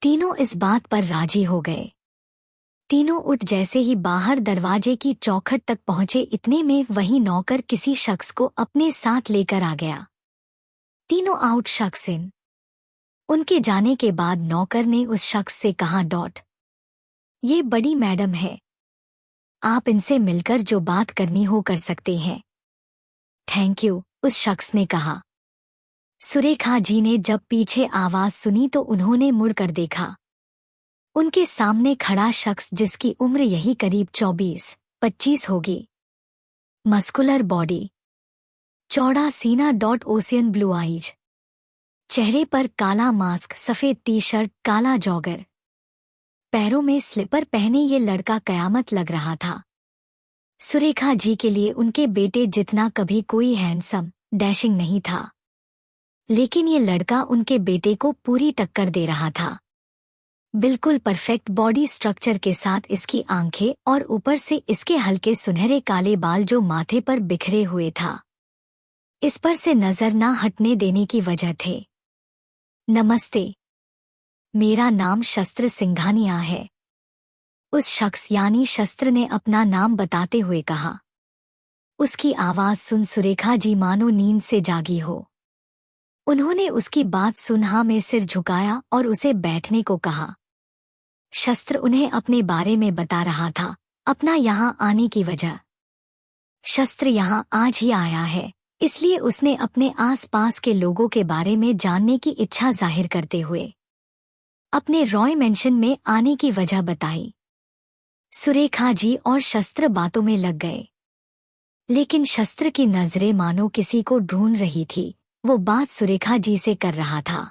तीनों इस बात पर राजी हो गए। तीनों उठ जैसे ही बाहर दरवाजे की चौखट तक पहुंचे, इतने में वही नौकर किसी शख्स को अपने साथ लेकर आ गया। तीनों आउट शख्स इन। उनके जाने के बाद नौकर ने उस शख्स से कहा, ये बड़ी मैडम है, आप इनसे मिलकर जो बात करनी हो कर सकते हैं। थैंक यू, उस शख्स ने कहा। सुरेखा जी ने जब पीछे आवाज सुनी तो उन्होंने मुड़कर देखा। उनके सामने खड़ा शख्स, जिसकी उम्र यही करीब 24-25 होगी। मस्कुलर बॉडी, चौड़ा सीना, ओशियन ब्लू आइज, चेहरे पर काला मास्क, सफेद टी शर्ट, काला जॉगर, पैरों में स्लीपर पहने ये लड़का कयामत लग रहा था। सुरेखा जी के लिए उनके बेटे जितना कभी कोई हैंडसम डैशिंग नहीं था, लेकिन ये लड़का उनके बेटे को पूरी टक्कर दे रहा था। बिल्कुल परफेक्ट बॉडी स्ट्रक्चर के साथ इसकी आंखें और ऊपर से इसके हल्के सुनहरे काले बाल जो माथे पर बिखरे हुए था, इस पर से नजर ना हटने देने की वजह थे। नमस्ते, मेरा नाम शस्त्र सिंघानिया है। उस शख्स यानी शस्त्र ने अपना नाम बताते हुए कहा। उसकी आवाज सुन सुरेखा जी मानो नींद से जागी हो। उन्होंने उसकी बात सुन हाँ में सिर झुकाया और उसे बैठने को कहा। शस्त्र उन्हें अपने बारे में बता रहा था, अपना यहाँ आने की वजह। शस्त्र यहाँ आज ही आया है, इसलिए उसने अपने आसपास के लोगों के बारे में जानने की इच्छा जाहिर करते हुए अपने रॉय मेंशन में आने की वजह बताई। सुरेखा जी और शस्त्र बातों में लग गए, लेकिन शस्त्र की नजरें मानो किसी को ढूंढ रही थी। वो बात सुरेखा जी से कर रहा था,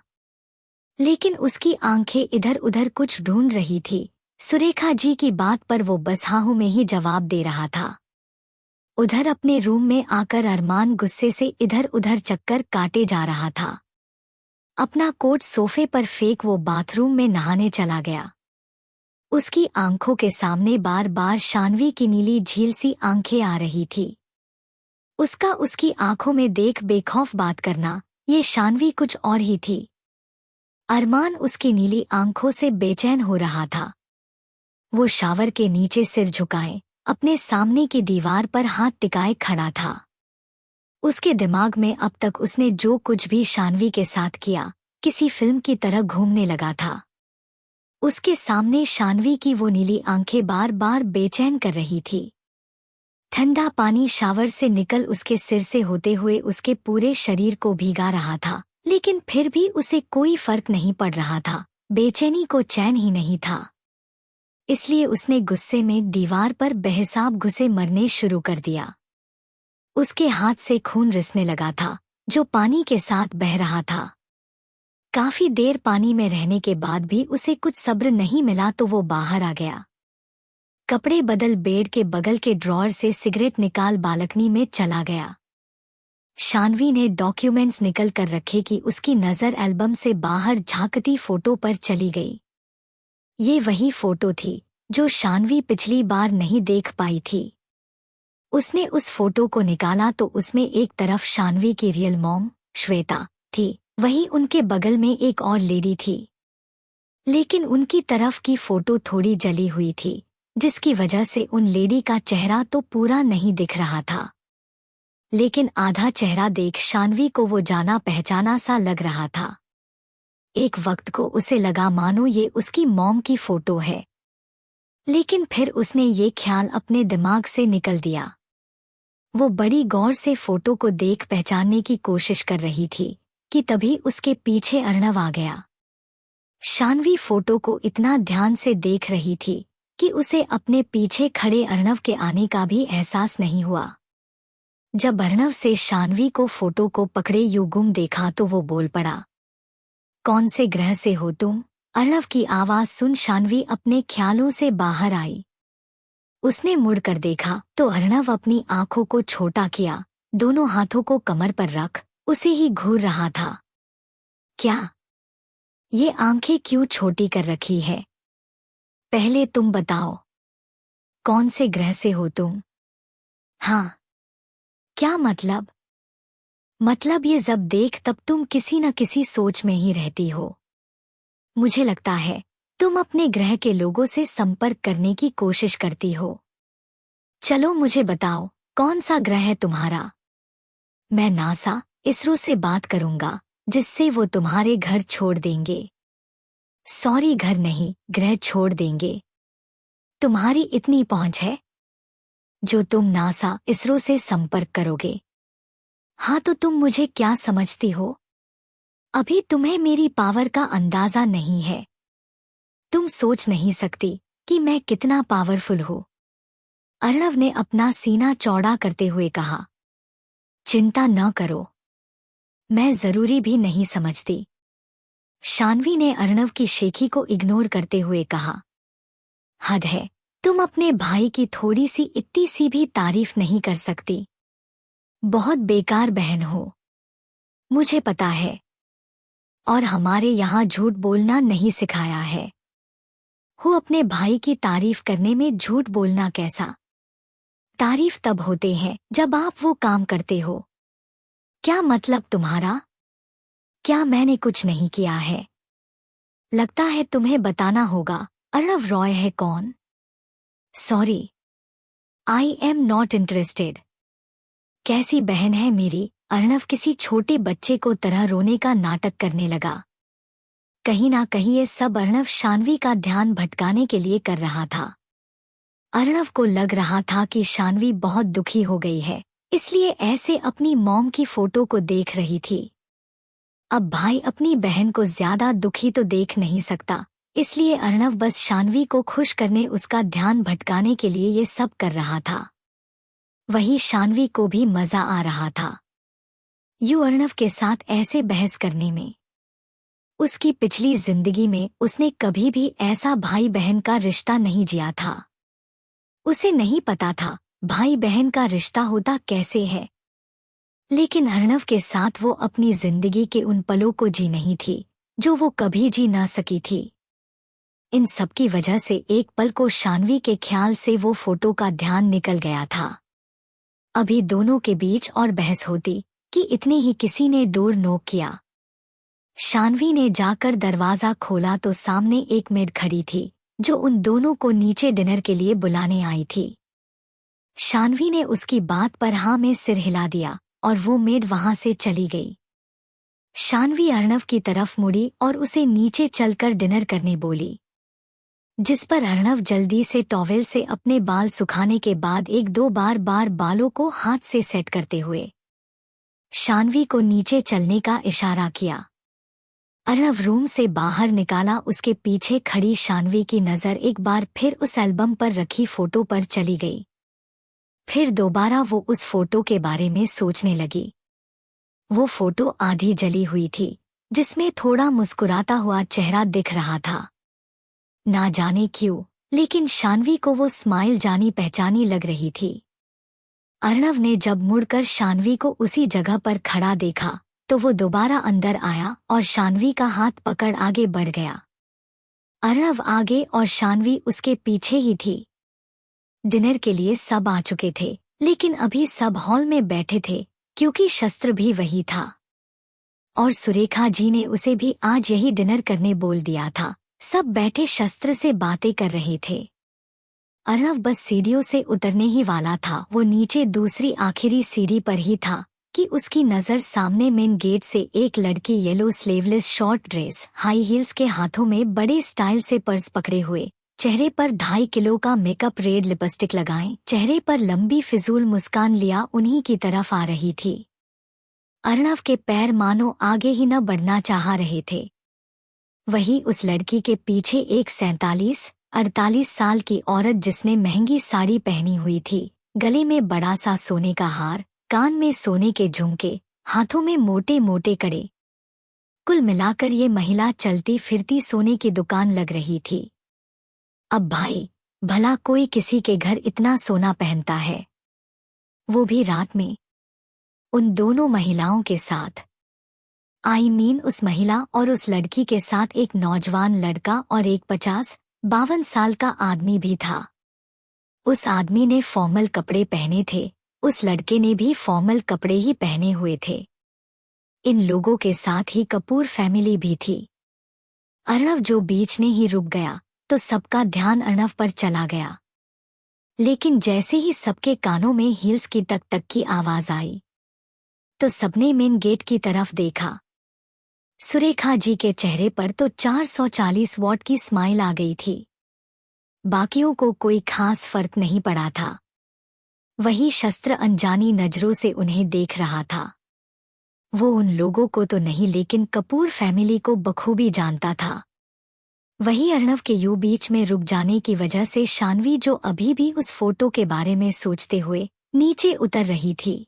लेकिन उसकी आंखें इधर उधर कुछ ढूंढ रही थी। सुरेखा जी की बात पर वो बस हाँ में ही जवाब दे रहा था। उधर अपने रूम में आकर अरमान गुस्से से इधर उधर चक्कर काटे जा रहा था। अपना कोट सोफे पर फेंक वो बाथरूम में नहाने चला गया। उसकी आंखों के सामने बार बार शानवी की नीली झील सी आंखें आ रही थी। उसकी आंखों में देख बेखौफ बात करना, ये शानवी कुछ और ही थी। अरमान उसकी नीली आंखों से बेचैन हो रहा था। वो शावर के नीचे सिर झुकाए अपने सामने की दीवार पर हाथ टिकाए खड़ा था। उसके दिमाग में अब तक उसने जो कुछ भी शानवी के साथ किया, किसी फिल्म की तरह घूमने लगा था। उसके सामने शानवी की वो नीली आंखें बार बार बेचैन कर रही थी। ठंडा पानी शावर से निकल उसके सिर से होते हुए उसके पूरे शरीर को भीगा रहा था, लेकिन फिर भी उसे कोई फर्क नहीं पड़ रहा था। बेचैनी को चैन ही नहीं था। इसलिए उसने गुस्से में दीवार पर बेहिसाब घुसे मरने शुरू कर दिया। उसके हाथ से खून रिसने लगा था, जो पानी के साथ बह रहा था। काफी देर पानी में रहने के बाद भी उसे कुछ सब्र नहीं मिला तो वो बाहर आ गया। कपड़े बदल बेड के बगल के ड्रॉअर से सिगरेट निकाल बालकनी में चला गया। शानवी ने डॉक्यूमेंट्स निकल कर रखे कि उसकी नज़र एल्बम से बाहर झांकती फोटो पर चली गई। ये वही फोटो थी जो शानवी पिछली बार नहीं देख पाई थी। उसने उस फोटो को निकाला तो उसमें एक तरफ शानवी की रियल मॉम श्वेता थी, वहीं उनके बगल में एक और लेडी थी। लेकिन उनकी तरफ की फोटो थोड़ी जली हुई थी, जिसकी वजह से उन लेडी का चेहरा तो पूरा नहीं दिख रहा था, लेकिन आधा चेहरा देख शानवी को वो जाना पहचाना सा लग रहा था। एक वक्त को उसे लगा मानो ये उसकी मॉम की फोटो है, लेकिन फिर उसने ये ख्याल अपने दिमाग से निकल दिया। वो बड़ी गौर से फोटो को देख पहचानने की कोशिश कर रही थी कि तभी उसके पीछे अर्णव आ गया। शानवी फोटो को इतना ध्यान से देख रही थी कि उसे अपने पीछे खड़े अर्णव के आने का भी एहसास नहीं हुआ। जब अर्णव से शानवी को फोटो को पकड़े यूं गुम देखा तो वो बोल पड़ा, कौन से ग्रह से हो तुम? अर्णव की आवाज सुन शानवी अपने ख्यालों से बाहर आई। उसने मुड़कर देखा तो अर्णव अपनी आंखों को छोटा किया, दोनों हाथों को कमर पर रख उसे ही घूर रहा था। क्या? ये आंखें क्यों छोटी कर रखी है? पहले तुम बताओ, कौन से ग्रह से हो तुम? हाँ। क्या मतलब? मतलब ये जब देख तब तुम किसी न किसी सोच में ही रहती हो। मुझे लगता है तुम अपने ग्रह के लोगों से संपर्क करने की कोशिश करती हो। चलो मुझे बताओ, कौन सा ग्रह है तुम्हारा? मैं नासा इसरो से बात करूंगा, जिससे वो तुम्हारे घर छोड़ देंगे। सॉरी, घर नहीं, ग्रह छोड़ देंगे। तुम्हारी इतनी पहुंच है जो तुम नासा इसरो से संपर्क करोगे? हाँ, तो तुम मुझे क्या समझती हो? अभी तुम्हें मेरी पावर का अंदाजा नहीं है। तुम सोच नहीं सकती कि मैं कितना पावरफुल हूँ। अर्णव ने अपना सीना चौड़ा करते हुए कहा। चिंता न करो, मैं जरूरी भी नहीं समझती। शानवी ने अर्णव की शेखी को इग्नोर करते हुए कहा। हद है, तुम अपने भाई की थोड़ी सी इतनी सी भी तारीफ नहीं कर सकती। बहुत बेकार बहन हो, मुझे पता है। और हमारे यहाँ झूठ बोलना नहीं सिखाया है। हो अपने भाई की तारीफ करने में झूठ बोलना कैसा? तारीफ तब होते हैं जब आप वो काम करते हो। क्या मतलब तुम्हारा? क्या मैंने कुछ नहीं किया है? लगता है तुम्हें बताना होगा अर्णव रॉय है कौन। Sorry, I am not interested. कैसी बहन है मेरी? अर्णव किसी छोटे बच्चे को तरह रोने का नाटक करने लगा। कहीं ना कहीं ये सब अर्णव शान्वी का ध्यान भटकाने के लिए कर रहा था। अर्णव को लग रहा था कि शान्वी बहुत दुखी हो गई है, इसलिए ऐसे अपनी मॉम की फोटो को देख रही थी। अब भाई अपनी बहन को ज्यादा दुखी तो देख नहीं सकता, इसलिए अर्णव बस शान्वी को खुश करने, उसका ध्यान भटकाने के लिए ये सब कर रहा था। वही शान्वी को भी मजा आ रहा था अर्णव के साथ ऐसे बहस करने में। उसकी पिछली जिंदगी में उसने कभी भी ऐसा भाई बहन का रिश्ता नहीं जिया था। उसे नहीं पता था भाई बहन का रिश्ता होता कैसे है। लेकिन अर्णव के साथ वो अपनी जिंदगी के उन पलों को जी नहीं थी जो वो कभी जी ना सकी थी। इन सब की वजह से एक पल को शान्वी के ख्याल से वो फोटो का ध्यान निकल गया था। अभी दोनों के बीच और बहस होती कि इतने ही किसी ने डोर नॉक किया। शान्वी ने जाकर दरवाजा खोला तो सामने एक मेड खड़ी थी जो उन दोनों को नीचे डिनर के लिए बुलाने आई थी। शान्वी ने उसकी बात पर हाँ में सिर हिला दिया और वो मेड वहां से चली गई। शान्वी अर्णव की तरफ मुड़ी और उसे नीचे चलकर डिनर करने बोली, जिस पर अर्णव जल्दी से टॉवेल से अपने बाल सुखाने के बाद एक दो बार बालों को हाथ से सेट करते हुए शान्वी को नीचे चलने का इशारा किया। अर्णव रूम से बाहर निकाला। उसके पीछे खड़ी शान्वी की नज़र एक बार फिर उस एल्बम पर रखी फोटो पर चली गई। फिर दोबारा वो उस फोटो के बारे में सोचने लगी। वो फोटो आधी जली हुई थी जिसमें थोड़ा मुस्कुराता हुआ चेहरा दिख रहा था। ना जाने क्यों, लेकिन शान्वी को वो स्माइल जानी पहचानी लग रही थी। अर्णव ने जब मुड़कर शान्वी को उसी जगह पर खड़ा देखा तो वो दोबारा अंदर आया और शान्वी का हाथ पकड़ आगे बढ़ गया। अर्णव आगे और शान्वी उसके पीछे ही थी। डिनर के लिए सब आ चुके थे, लेकिन अभी सब हॉल में बैठे थे क्योंकि शस्त्र भी वही था और सुरेखा जी ने उसे भी आज यही डिनर करने बोल दिया था। सब बैठे शस्त्र से बातें कर रहे थे। अर्णव बस सीढ़ियों से उतरने ही वाला था। वो नीचे दूसरी आखिरी सीढ़ी पर ही था कि उसकी नज़र सामने मेन गेट से एक लड़की yellow sleeveless short dress, high heels के हाथों में बड़े स्टाइल से पर्स पकड़े हुए, चेहरे पर 2.5 किलो का मेकअप, रेड लिपस्टिक लगाए, चेहरे पर लंबी फिजूल मुस्कान लिया उन्हीं की तरफ आ रही थी। अर्णव के पैर मानो आगे ही न बढ़ना चाह रहे थे। वही उस लड़की के पीछे एक 47-48 साल की औरत जिसने महंगी साड़ी पहनी हुई थी, गले में बड़ा सा सोने का हार, कान में सोने के झुमके, हाथों में मोटे मोटे कड़े। कुल मिलाकर ये महिला चलती फिरती सोने की दुकान लग रही थी। अब भाई, भला कोई किसी के घर इतना सोना पहनता है, वो भी रात में, उन दोनों महिलाओं के साथ। उस महिला और उस लड़की के साथ एक नौजवान लड़का और एक 50-52 साल का आदमी भी था। उस आदमी ने फॉर्मल कपड़े पहने थे, उस लड़के ने भी फॉर्मल कपड़े ही पहने हुए थे। इन लोगों के साथ ही कपूर फैमिली भी थी। अर्णव जो बीच में ही रुक गया तो सबका ध्यान अर्णव पर चला गया। लेकिन जैसे ही सबके कानों में हील्स की टक टक की आवाज आई तो सबने मेन गेट की तरफ देखा। सुरेखा जी के चेहरे पर तो 440 वॉट की स्माइल आ गई थी। बाकियों को कोई खास फर्क नहीं पड़ा था। वही शस्त्र अनजानी नजरों से उन्हें देख रहा था। वो उन लोगों को तो नहीं, लेकिन कपूर फैमिली को बखूबी जानता था। वही अर्णव के यूं बीच में रुक जाने की वजह से शान्वी, जो अभी भी उस फोटो के बारे में सोचते हुए नीचे उतर रही थी,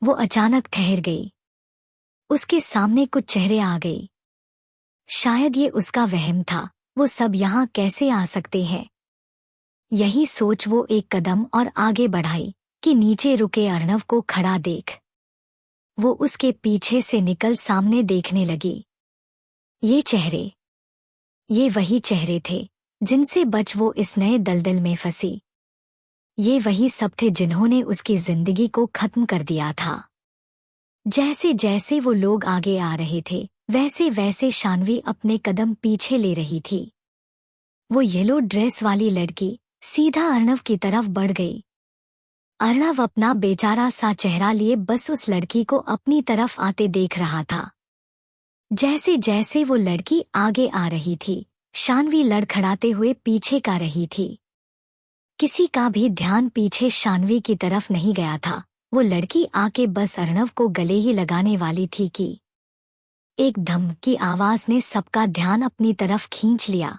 वो अचानक ठहर गई। उसके सामने कुछ चेहरे आ गई। शायद ये उसका वहम था। वो सब यहाँ कैसे आ सकते हैं? यही सोच वो एक कदम और आगे बढ़ाई कि नीचे रुके अर्णव को खड़ा देख वो उसके पीछे से निकल सामने देखने लगी। ये वही चेहरे थे जिनसे बच वो इस नए दलदल में फंसी। ये वही सब थे जिन्होंने उसकी जिंदगी को खत्म कर दिया था। जैसे जैसे वो लोग आगे आ रहे थे वैसे वैसे शान्वी अपने कदम पीछे ले रही थी। वो येलो ड्रेस वाली लड़की सीधा अर्णव की तरफ बढ़ गई। अर्णव अपना बेचारा सा चेहरा लिए बस उस लड़की को अपनी तरफ आते देख रहा था। जैसे जैसे वो लड़की आगे आ रही थी शान्वी लड़खड़ाते हुए पीछे का रही थी। किसी का भी ध्यान पीछे शान्वी की तरफ नहीं गया था। वो लड़की आके बस अर्णव को गले ही लगाने वाली थी कि एक धम की आवाज ने सबका ध्यान अपनी तरफ खींच लिया।